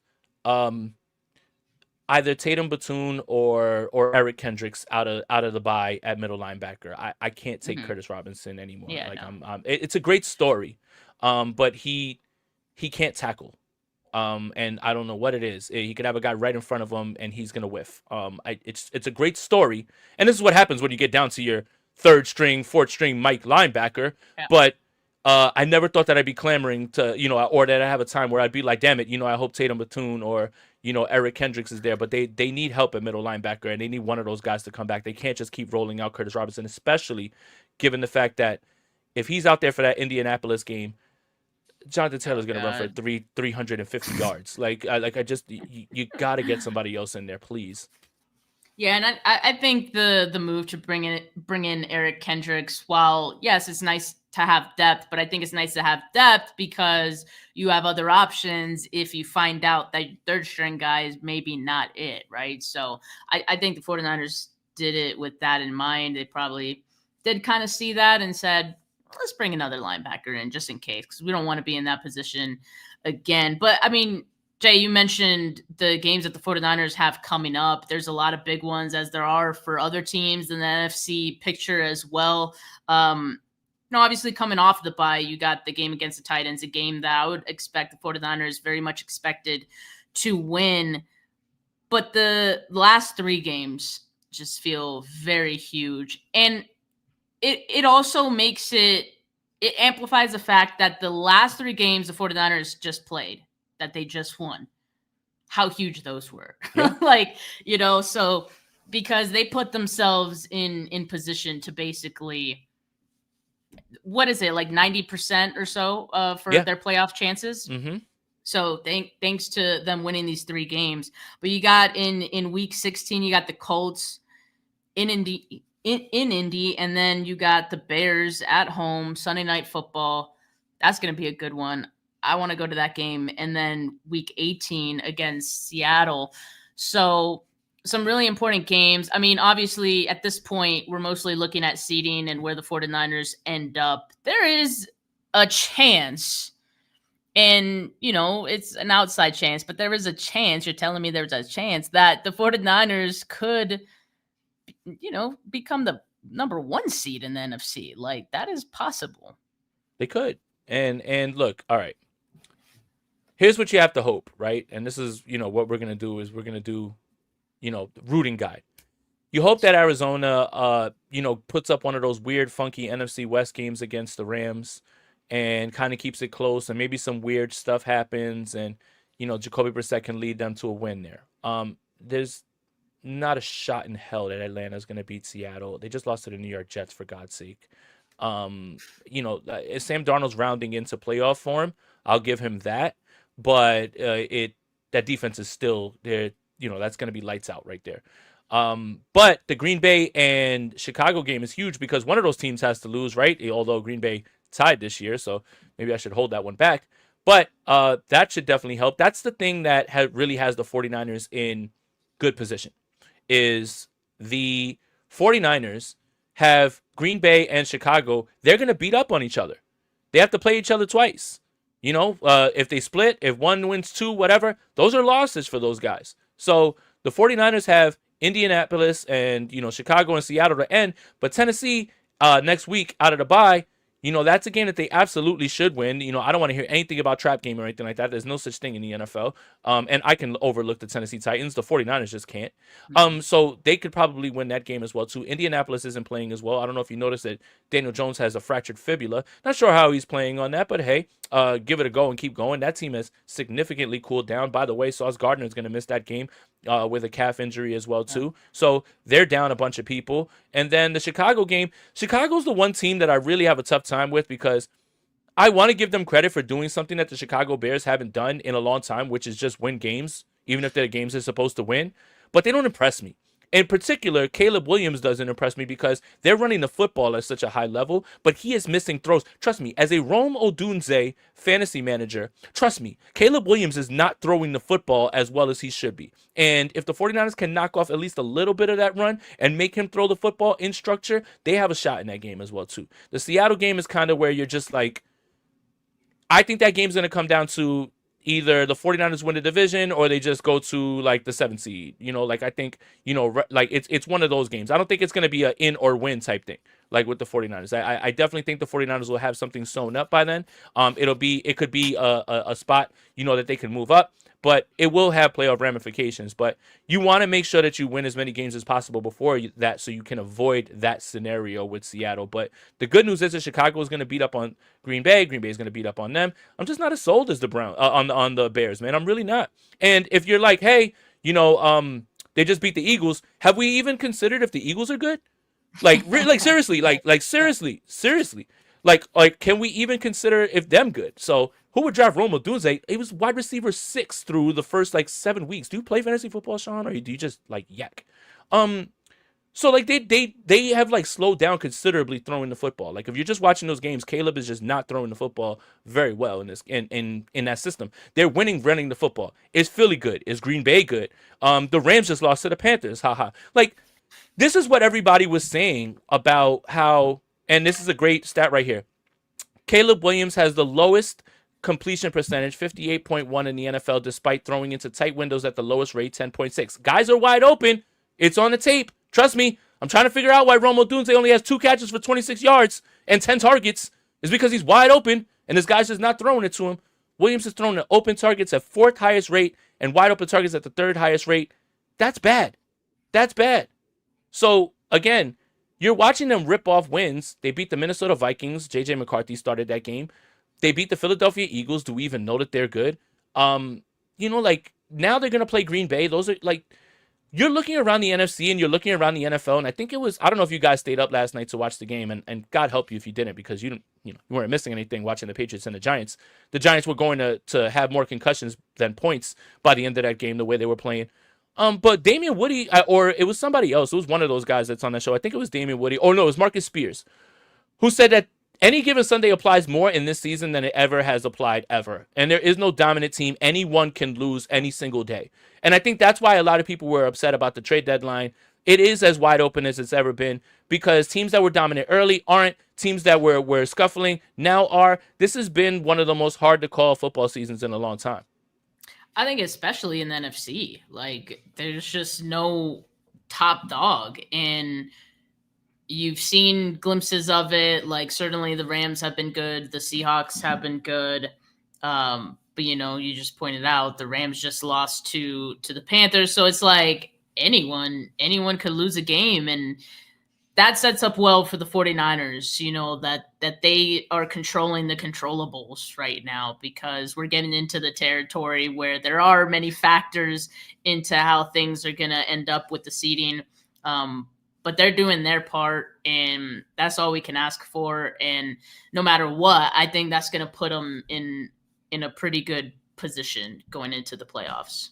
Either Tatum Batoon or Eric Kendricks out of the bye at middle linebacker. I can't take Curtis Robinson anymore. Yeah, it's a great story, but he can't tackle. And I don't know what it is. He could have a guy right in front of him, and he's gonna whiff. It's a great story, and this is what happens when you get down to your 3rd string, 4th string Mike linebacker. Yeah. But I never thought that I'd be clamoring to, or that I have a time where I'd be like, damn it, I hope Tatum Batoon or Eric Kendricks is there. But they need help at middle linebacker, and they need one of those guys to come back. They can't just keep rolling out Curtis Robinson, especially given the fact that if he's out there for that Indianapolis game, Jonathan Taylor's going to run for 350 yards. You got to get somebody else in there, please. Yeah, and I think the move to bring in Eric Kendricks, while yes, it's nice to have depth, but I think it's nice to have depth because you have other options if you find out that 3rd string guy is maybe not it, right? So I think the 49ers did it with that in mind. They probably did kind of see that and said, let's bring another linebacker in just in case, because we don't want to be in that position again. But, I mean, Jay, you mentioned the games that the 49ers have coming up. There's a lot of big ones, as there are for other teams in the NFC picture as well. Obviously coming off the bye, you got the game against the Titans, a game that I would expect the 49ers very much expected to win. But the last 3 games just feel very huge. And it also makes it amplifies the fact that the last 3 games the 49ers just played, that they just won, how huge those were. Yeah. So because they put themselves in position to basically, what is it, like 90% or so for their playoff chances? Mm-hmm. So thanks to them winning these 3 games. But you got in week 16, you got the Colts in Indy, and then you got the Bears at home, Sunday Night Football. That's going to be a good one. I want to go to that game. And then week 18 against Seattle. So some really important games. I mean, obviously, at this point, we're mostly looking at seeding and where the 49ers end up. There is a chance, and, it's an outside chance, but there is a chance, you're telling me there's a chance that the 49ers could become the number 1 seed in the NFC. Like, that is possible. They could. And look, all right. here's what you have to hope, right? And this is, what we're going to do is we're going to do, rooting guide. You hope that Arizona, puts up one of those weird, funky NFC West games against the Rams and kind of keeps it close, and maybe some weird stuff happens, and, Jacoby Brissett can lead them to a win there. There's not a shot in hell that Atlanta's going to beat Seattle. They just lost to the New York Jets, for God's sake. Sam Darnold's rounding into playoff form. I'll give him that. But that defense is still there. That's going to be lights out right there. But the Green Bay and Chicago game is huge because one of those teams has to lose, right? Although Green Bay tied this year, so maybe I should hold that one back. But that should definitely help. That's the thing that really has the 49ers in good position, is the 49ers have Green Bay and Chicago. They're going to beat up on each other. They have to play each other twice. If they split, if one wins two, whatever, those are losses for those guys. So the 49ers have Indianapolis and, Chicago and Seattle to end. But Tennessee next week out of the bye, that's a game that they absolutely should win. I don't want to hear anything about trap game or anything like that. There's no such thing in the NFL. And I can overlook the Tennessee Titans. The 49ers just can't. So they could probably win that game as well, too. Indianapolis isn't playing as well. I don't know if you noticed that Daniel Jones has a fractured fibula. Not sure how he's playing on that, but hey, give it a go and keep going. That team has significantly cooled down. By the way, Sauce Gardner is going to miss that game with a calf injury as well, too. So they're down a bunch of people. And then the Chicago game, Chicago's the one team that I really have a tough time with because I want to give them credit for doing something that the Chicago Bears haven't done in a long time, which is just win games, even if they're games they're supposed to win. But they don't impress me. In particular, Caleb Williams doesn't impress me because they're running the football at such a high level, but he is missing throws. Trust me, as a Rome Odunze fantasy manager, trust me, Caleb Williams is not throwing the football as well as he should be. And if the 49ers can knock off at least a little bit of that run and make him throw the football in structure, they have a shot in that game as well, too. The Seattle game is kind of where you're just like, I think that game's going to come down to either the 49ers win the division or they just go to like the 7th seed. I think, like it's one of those games. I don't think it's going to be a in or win type thing like with the 49ers. I definitely think the 49ers will have something sewn up by then. It could be a spot, that they can move up, but it will have playoff ramifications. But you want to make sure that you win as many games as possible before that so you can avoid that scenario with Seattle. But the good news is that Chicago is going to beat up on Green Bay. Green Bay is going to beat up on them. I'm just not as sold as the on the Bears, man. I'm really not. And if you're like, hey, they just beat the Eagles, have we even considered if the Eagles are good? Seriously, seriously. Like, can we even consider if them good? So who would draft Rome Odunze? He was wide receiver 6 through the first 7 weeks. Do you play fantasy football, Sean, or do you just yak? So they have slowed down considerably throwing the football. Like if you're just watching those games, Caleb is just not throwing the football very well in this in that system. They're winning running the football. Is Philly good? Is Green Bay good? The Rams just lost to the Panthers. Haha. This is what everybody was saying about how, and this is a great stat right here. Caleb Williams has the lowest completion percentage, 58.1 in the NFL, despite throwing into tight windows at the lowest rate, 10.6. Guys are wide open. It's on the tape. Trust me. I'm trying to figure out why Rome Odunze only has 2 catches for 26 yards and 10 targets. It's because he's wide open, and this guy's just not throwing it to him. Williams has thrown the open targets at 4th highest rate and wide open targets at the 3rd highest rate. That's bad. That's bad. So, again, you're watching them rip off wins. They beat the Minnesota Vikings. J.J. McCarthy started that game. They beat the Philadelphia Eagles. Do we even know that they're good? Now they're going to play Green Bay. Those are, you're looking around the NFC and you're looking around the NFL, and I think I don't know if you guys stayed up last night to watch the game, and God help you if you didn't, because you weren't missing anything watching the Patriots and the Giants. The Giants were going to have more concussions than points by the end of that game, the way they were playing. But Damian Woody, or it was somebody else. It was one of those guys that's on that show. I think it was Damian Woody. Oh, no, it was Marcus Spears, who said that any given Sunday applies more in this season than it ever has applied ever. And there is no dominant team. Anyone can lose any single day. And I think that's why a lot of people were upset about the trade deadline. It is as wide open as it's ever been because teams that were dominant early aren't. Teams that were scuffling now are. This has been one of the most hard to call football seasons in a long time. I think especially in the NFC, there's just no top dog, and you've seen glimpses of it. Certainly the Rams have been good. The Seahawks have been good. But, you just pointed out the Rams just lost to the Panthers. So it's like anyone could lose a game. And that sets up well for the 49ers, that they are controlling the controllables right now, because we're getting into the territory where there are many factors into how things are going to end up with the seeding. But they're doing their part, and that's all we can ask for. And no matter what, I think that's going to put them in a pretty good position going into the playoffs.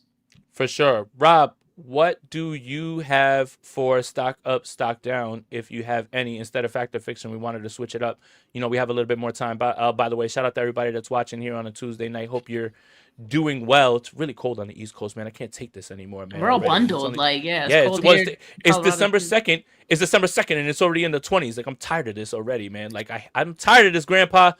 For sure. Rob, what do you have for stock up, stock down, if you have any, instead of fact or fiction? We wanted to switch it up. We have a little bit more time. By the way, shout out to everybody that's watching here on a Tuesday night. Hope you're doing well. It's really cold on the East Coast, man. I can't take this anymore, man. We're all already. bundled. It's December 2nd. It's December 2nd, and it's already in the 20s. Like, I'm tired of this already, man. Like, I'm tired of this, Grandpa.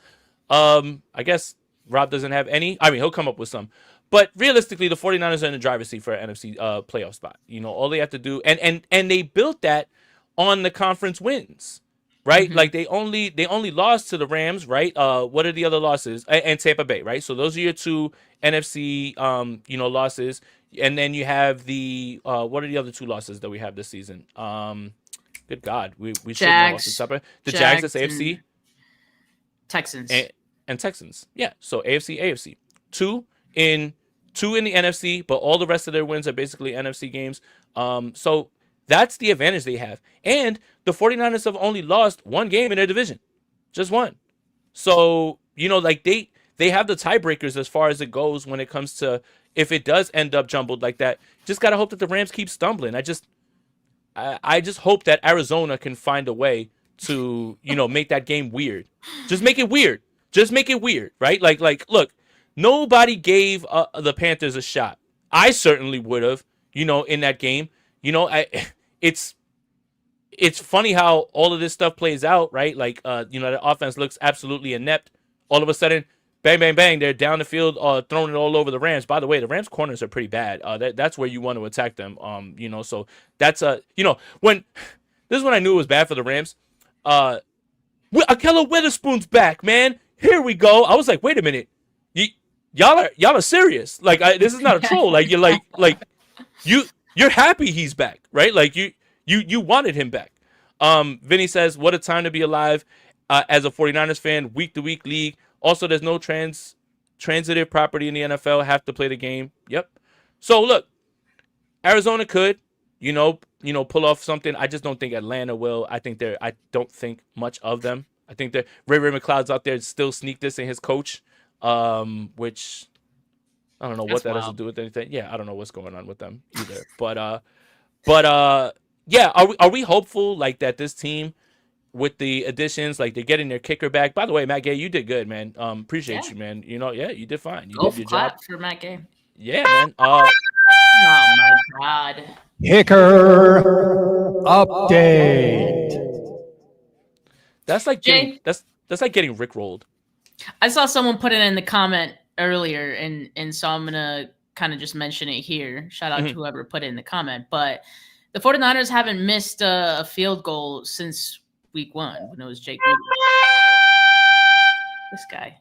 I guess Rob doesn't have any. I mean, he'll come up with some. But realistically, the 49ers are in the driver's seat for an NFC playoff spot. All they have to do, and they built that on the conference wins, right? Mm-hmm. Like they only lost to the Rams, right? What are the other losses? And Tampa Bay, right? So those are your two NFC losses. And then you have the what are the other two losses that we have this season? Good God, we should know off the top of the Jags. That's AFC. Texans and Texans. Yeah. So AFC. Two in the NFC, but all the rest of their wins are basically NFC games. So that's the advantage they have. And the 49ers have only lost one game in their division. Just one. So, like they have the tiebreakers as far as it goes when it comes to if it does end up jumbled like that. Just got to hope that the Rams keep stumbling. I just hope that Arizona can find a way to, make that game weird. Just make it weird. Right? Like look, nobody gave the Panthers a shot. I certainly would have, in that game. It's funny how all of this stuff plays out, right? Like, the offense looks absolutely inept. All of a sudden, bang, bang, bang, they're down the field, throwing it all over the Rams. By the way, the Rams corners are pretty bad. That's where you want to attack them. So that's when this is when I knew it was bad for the Rams. Ahkello Witherspoon's back, man. Here we go. I was like, wait a minute. Y'all are serious. Like, this is not a troll. Like, you're happy he's back, right? Like you wanted him back. Vinny says, what a time to be alive as a 49ers fan, week to week league. Also, there's no transitive property in the NFL. Have to play the game. Yep. So look, Arizona could, pull off something. I just don't think Atlanta will. I don't think much of them. I think that Ray McLeod's out there still sneak this in his coach. Which I don't know what that has to do with anything. Yeah, I don't know what's going on with them either. But yeah, are we hopeful like that this team with the additions, like they're getting their kicker back? By the way, Matt Gay, you did good, man. Appreciate you, man. You did fine. You did your job for Matt Gay. Yeah, man. Oh my God. Kicker update. That's like that's like getting rickrolled. I saw someone put it in the comment earlier, and so I'm going to kind of just mention it here. Shout out to whoever put it in the comment. But the 49ers haven't missed a field goal since week 1 when it was Jake Luton. This guy.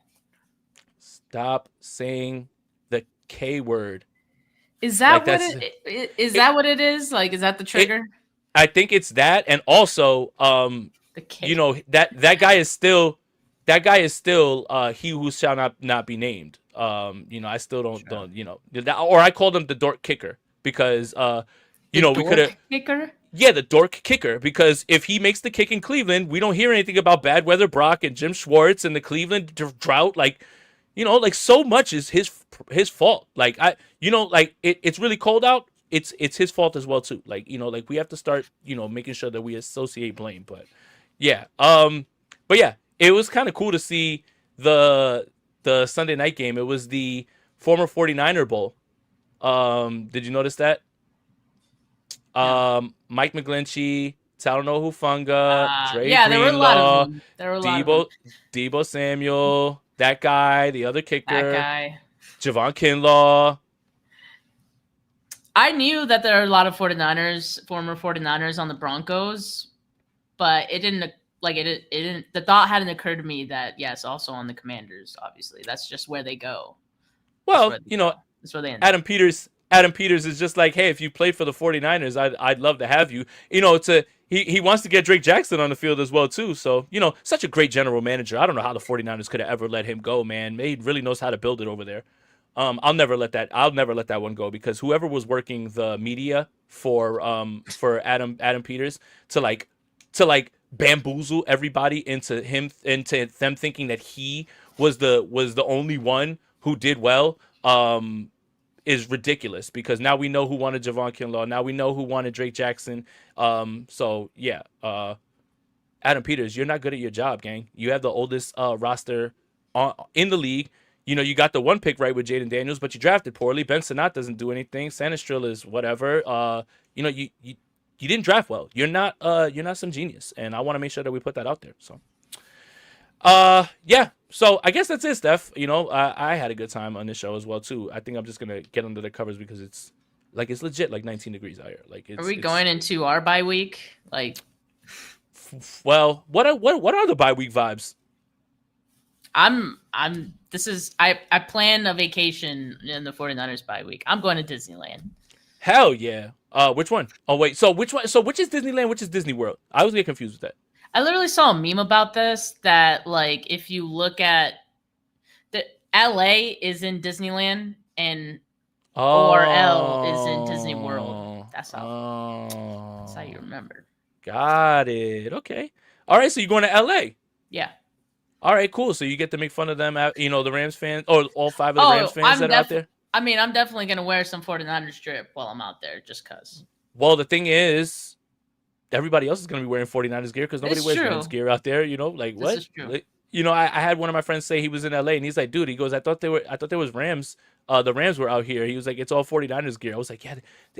Stop saying the K word. Is that like that what it is? Like, is that the trigger? I think it's that. And also, the K. that guy is still... That guy is still he who shall not be named. I still don't or I called him the dork kicker because we could have kicker. Yeah, the dork kicker, because if he makes the kick in Cleveland, we don't hear anything about bad weather Brock and Jim Schwartz and the Cleveland drought. Like, so much is his fault. Like it's really cold out. It's his fault as well too. Like we have to start making sure that we associate blame. But yeah, it was kind of cool to see the Sunday night game. It was the former 49er Bowl. Did you notice that? Mike McGlinchey, Talanoa Hufanga, Dre Greenlaw, there were a lot of them. Deebo Samuel, that guy, the other kicker, that guy, Javon Kinlaw. I knew that there are a lot of former 49ers on the Broncos, but it didn't. The thought hadn't occurred to me that yes, also on the Commanders. Obviously, that's just where they go. Well, you know, That's where they end. Adam Peters is just like, hey, if you played for the 49ers, I'd love to have you. You know, he wants to get Drake Jackson on the field as well too. So, you know, such a great general manager. I don't know how the 49ers could have ever let him go, man. He really knows how to build it over there. I'll never let that one go, because whoever was working the media for Adam Peters to bamboozle everybody into them thinking that he was the only one who did well is ridiculous, because now we know who wanted Javon Kinlaw. Now we know who wanted Drake Jackson. So yeah, Adam Peters, you're not good at your job, gang. You have the oldest roster in the league. You know, you got the one pick right with Jaden Daniels, but you drafted poorly. Ben Sinnott doesn't do anything. Sanistril is whatever. You know, you didn't draft well. You're not some genius, and I want to make sure that we put that out there. So, yeah. So I guess that's it, Steph. You know, I had a good time on this show as well too. I think I'm just gonna get under the covers because it's legit like 19 degrees out here. Like, are we going into our bye week? Like, well, what are the bye week vibes? I plan a vacation in the 49ers bye week. I'm going to Disneyland. Hell yeah. Which one? Oh wait, so which one? So which is Disneyland? Which is Disney World? I always get confused with that. I literally saw a meme about this, that like if you look at the LA is in Disneyland and ORL is in Disney World. That's how you remember. Got it. Okay. All right, so you're going to LA. Yeah. All right, cool. So you get to make fun of them, you know, the Rams fans, or all 5 of the Rams fans that are out there? I mean, I'm definitely going to wear some 49ers drip while I'm out there, just because. Well, the thing is, everybody else is going to be wearing 49ers gear because nobody wears Rams gear out there, you know? Like, what? This is true. Like, you know, I had one of my friends say he was in LA, and he's like, dude, he goes, I thought there was Rams. The Rams were out here. He was like, it's all 49ers gear. I was like, yeah,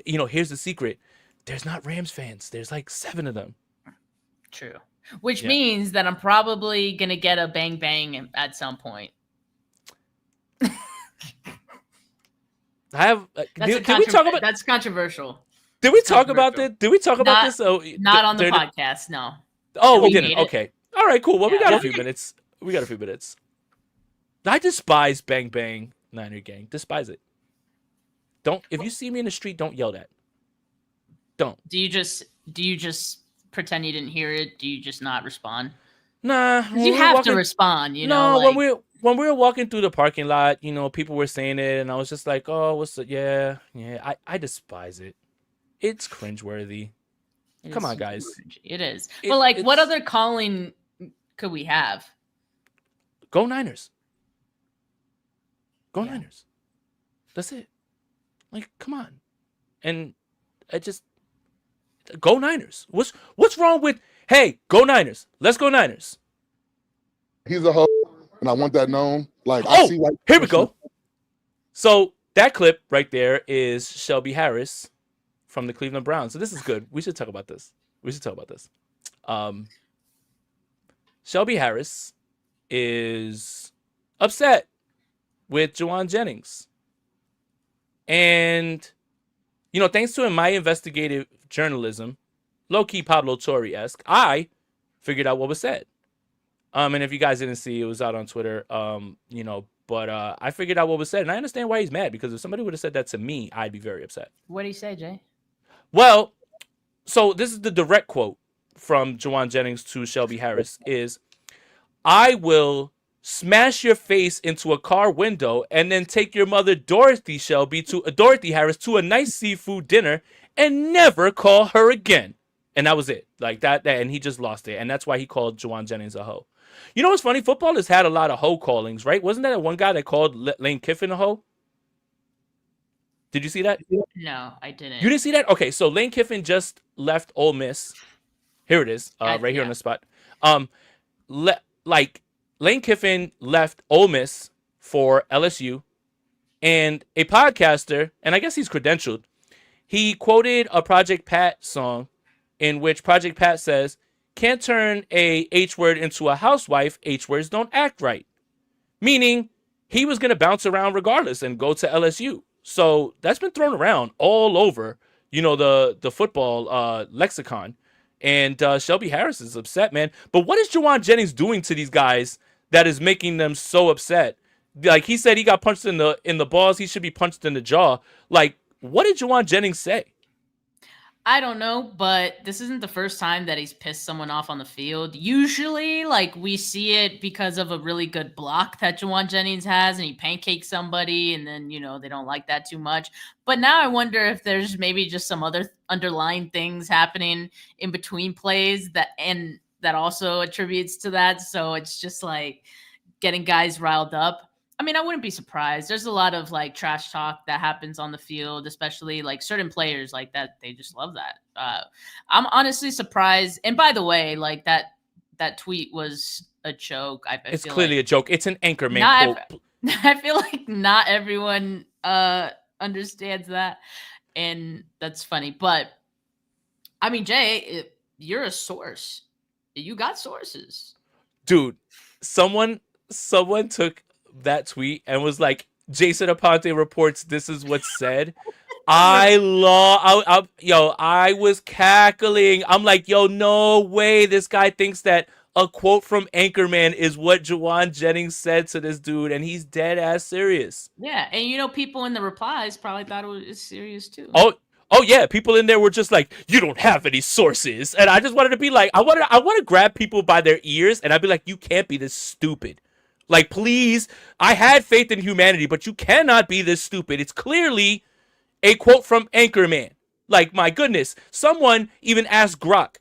you know, here's the secret. There's not Rams fans. There's like 7 of them. True. Which means that I'm probably going to get a bang bang at some point. I have. Did we talk about? That's controversial. Did we talk about this? Did we talk about this? Oh, not on the podcast. No. Oh, we didn't. Okay. All right. Cool. Well, we got a few minutes. I despise Bang Bang Niner Gang. Despise it. Don't. If you see me in the street, don't yell that. Don't. Do you just pretend you didn't hear it? Do you just not respond? Nah. You have to respond. You know. No. Like, when we were walking through the parking lot, you know, people were saying it, and I was just like, oh, what's the yeah. I despise it. It's cringeworthy. Come on, guys. It is. But like, what other calling could we have? Go Niners. Go Niners. That's it. Like, come on. And I just go Niners. What's wrong with, hey, go Niners. Let's go Niners. He's a hoe, and I want that known. Like, oh, I see, like, here we go. So that clip right there is Shelby Harris from the Cleveland Browns. So this is good. We should talk about this. Shelby Harris is upset with Juwan Jennings. And, you know, thanks to my investigative journalism, low-key Pablo Torre-esque, I figured out what was said. And if you guys didn't see, it was out on Twitter, you know, but I figured out what was said. And I understand why he's mad, because if somebody would have said that to me, I'd be very upset. What did he say, Jay? Well, so this is the direct quote from Juwan Jennings to Shelby Harris is, I will smash your face into a car window and then take your mother Dorothy Harris to a nice seafood dinner and never call her again. And that was it. Like that and he just lost it. And that's why he called Juwan Jennings a hoe. You know what's funny? Football has had a lot of hoe callings, right? Wasn't that one guy that called Lane Kiffin a hoe? Did you see that? No, I didn't. You didn't see that? Okay, so Lane Kiffin just left Ole Miss. Here it is, right here on the spot. Lane Kiffin left Ole Miss for LSU, and a podcaster, and I guess he's credentialed, he quoted a Project Pat song in which Project Pat says, can't turn a H word into a housewife, H words don't act right. Meaning, he was going to bounce around regardless and go to LSU. So that's been thrown around all over, you know, the football lexicon. And Shelby Harris is upset, man. But what is Juwan Jennings doing to these guys that is making them so upset? Like he said, he got punched in the balls. He should be punched in the jaw. Like, what did Juwan Jennings say? I don't know, but this isn't the first time that he's pissed someone off on the field. Usually, like, we see it because of a really good block that Jawan Jennings has, and he pancakes somebody, and then, they don't like that too much. But now I wonder if there's maybe just some other underlying things happening in between plays that also attributes to that. So it's just like getting guys riled up. I mean, I wouldn't be surprised. There's a lot of like trash talk that happens on the field, especially like certain players like that. They just love that. I'm honestly surprised. And by the way, like that tweet was a joke. It's clearly a joke. It's an Anchorman quote. I feel like not everyone understands that, and that's funny. But I mean, Jay, you're a source. You got sources, dude. Someone took that tweet and was like, Jason Aponte reports this is what's said. I was cackling. I'm like, yo, no way. This guy thinks that a quote from Anchorman is what Jawan Jennings said to this dude, and he's dead ass serious. Yeah, and people in the replies probably thought it was serious too. Oh yeah, people in there were just like, you don't have any sources, and I just wanted to be like, I want to grab people by their ears, and I'd be like, you can't be this stupid. Like, please, I had faith in humanity, but you cannot be this stupid. It's clearly a quote from Anchorman. Like, my goodness. Someone even asked Grok.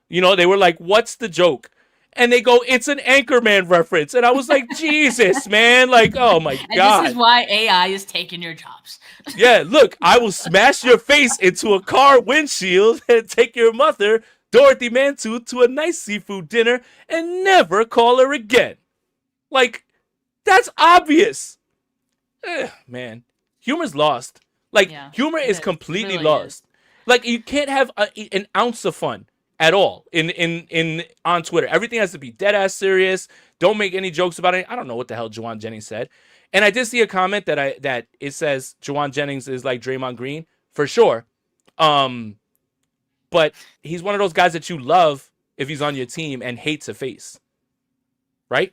They were like, what's the joke? And they go, it's an Anchorman reference. And I was like, Jesus, man. Like, oh, my God. And this is why AI is taking your jobs. Yeah, look, I will smash your face into a car windshield and take your mother, Dorothy Mantu, to a nice seafood dinner and never call her again. Like, that's obvious. Man, humor's lost. Like, humor is completely lost. Like, you can't have an ounce of fun at all on Twitter. Everything has to be dead ass serious. Don't make any jokes about it. I don't know what the hell Jawan Jennings said. And I did see a comment that it says Jawan Jennings is like Draymond Green for sure. But he's one of those guys that you love if he's on your team and hate to face. Right?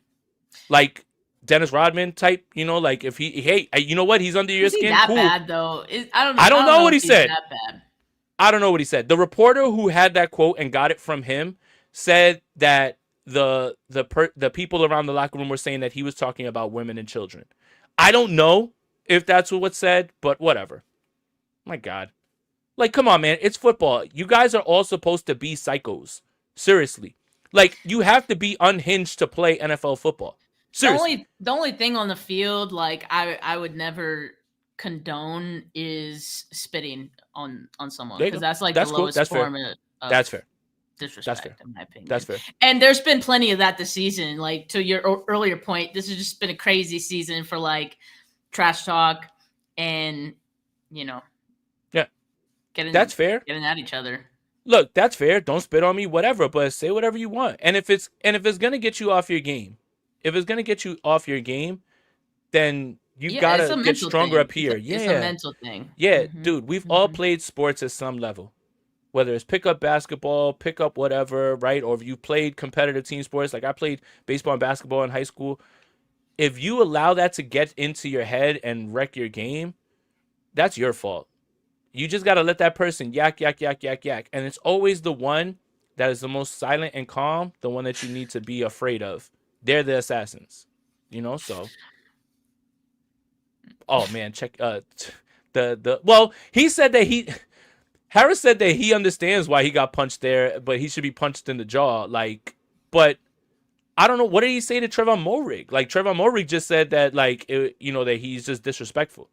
Like Dennis Rodman type, like if you know what, he's under your skin. That cool. Bad though? I don't know what he said. That bad. I don't know what he said. The reporter who had that quote and got it from him said that the people around the locker room were saying that he was talking about women and children. I don't know if that's what's said, but whatever. My God, like, come on, man, it's football. You guys are all supposed to be psychos. Seriously, like, you have to be unhinged to play NFL football. Seriously. The only thing on the field, like, I would never condone is spitting on someone, because that's like the lowest form of that's fair. Disrespect, in my opinion. That's fair. And there's been plenty of that this season. Like, to your earlier point, this has just been a crazy season for like trash talk and yeah, that's fair. Getting at each other. Look, that's fair. Don't spit on me, whatever, but say whatever you want. And if it's gonna get you off your game, then you gotta get stronger up here. It's a mental thing. Yeah, dude, we've all played sports at some level, whether it's pick up basketball, pick up whatever, right? Or if you played competitive team sports, like I played baseball and basketball in high school. If you allow that to get into your head and wreck your game, that's your fault. You just got to let that person yak, yak, yak, yak, yak. And it's always the one that is the most silent and calm, the one that you need to be afraid of. They're the assassins, so. Oh, man, check well, he said that Harris said that he understands why he got punched there, but he should be punched in the jaw. Like, but I don't know. What did he say to Trevon Moehrig? Like, Trevon Moehrig just said that, like, that he's just disrespectful.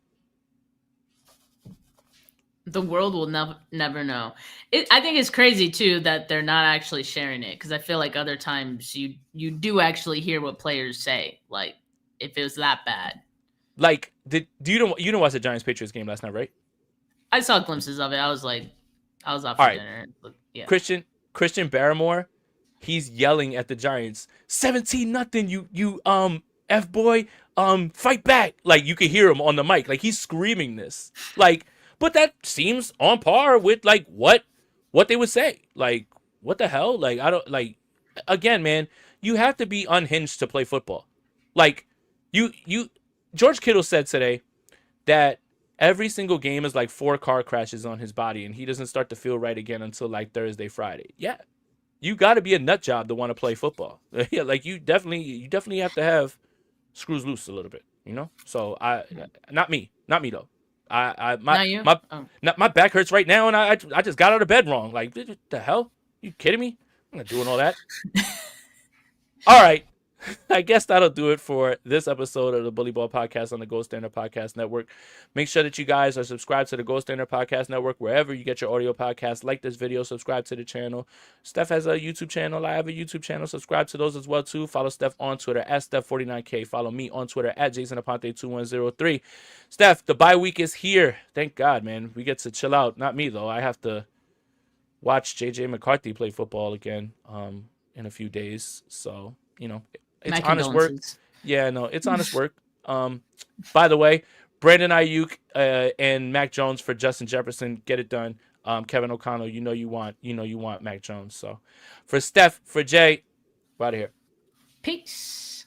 The world will never know. I think it's crazy too that they're not actually sharing it, because I feel like other times you do actually hear what players say. Like, if it was that bad. Like, you don't watch the Giants Patriots game last night, right? I saw glimpses of it. I was off for dinner. Yeah. Christian Barrymore, he's yelling at the Giants, 17-0, you F boy, fight back. Like, you could hear him on the mic, like he's screaming this. Like, but that seems on par with like what they would say. Like, what the hell? Like, I don't like. Again, man, you have to be unhinged to play football. Like, George Kittle said today that every single game is like 4 car crashes on his body, and he doesn't start to feel right again until like Thursday, Friday. Yeah, you got to be a nut job to want to play football. Yeah, like you definitely have to have screws loose a little bit, you know. So not me though. Not you? Oh. My back hurts right now, and I just got out of bed wrong. Like, what the hell? You kidding me? I'm not doing all that. All right. I guess that'll do it for this episode of the Bully Ball Podcast on the Gold Standard Podcast Network. Make sure that you guys are subscribed to the Gold Standard Podcast Network wherever you get your audio podcasts. Like this video, subscribe to the channel. Steph has a YouTube channel. I have a YouTube channel. Subscribe to those as well, too. Follow Steph on Twitter at Steph49K. Follow me on Twitter at JasonAponte2103. Steph, the bye week is here. Thank God, man. We get to chill out. Not me, though. I have to watch J.J. McCarthy play football again in a few days. So, you know, it's honest work. Yeah, no, it's honest work. By the way, Brandon Aiyuk and Mac Jones for Justin Jefferson. Get it done. Kevin O'Connell, you know you want Mac Jones. So for Steph, for Jay, we're out of here. Peace.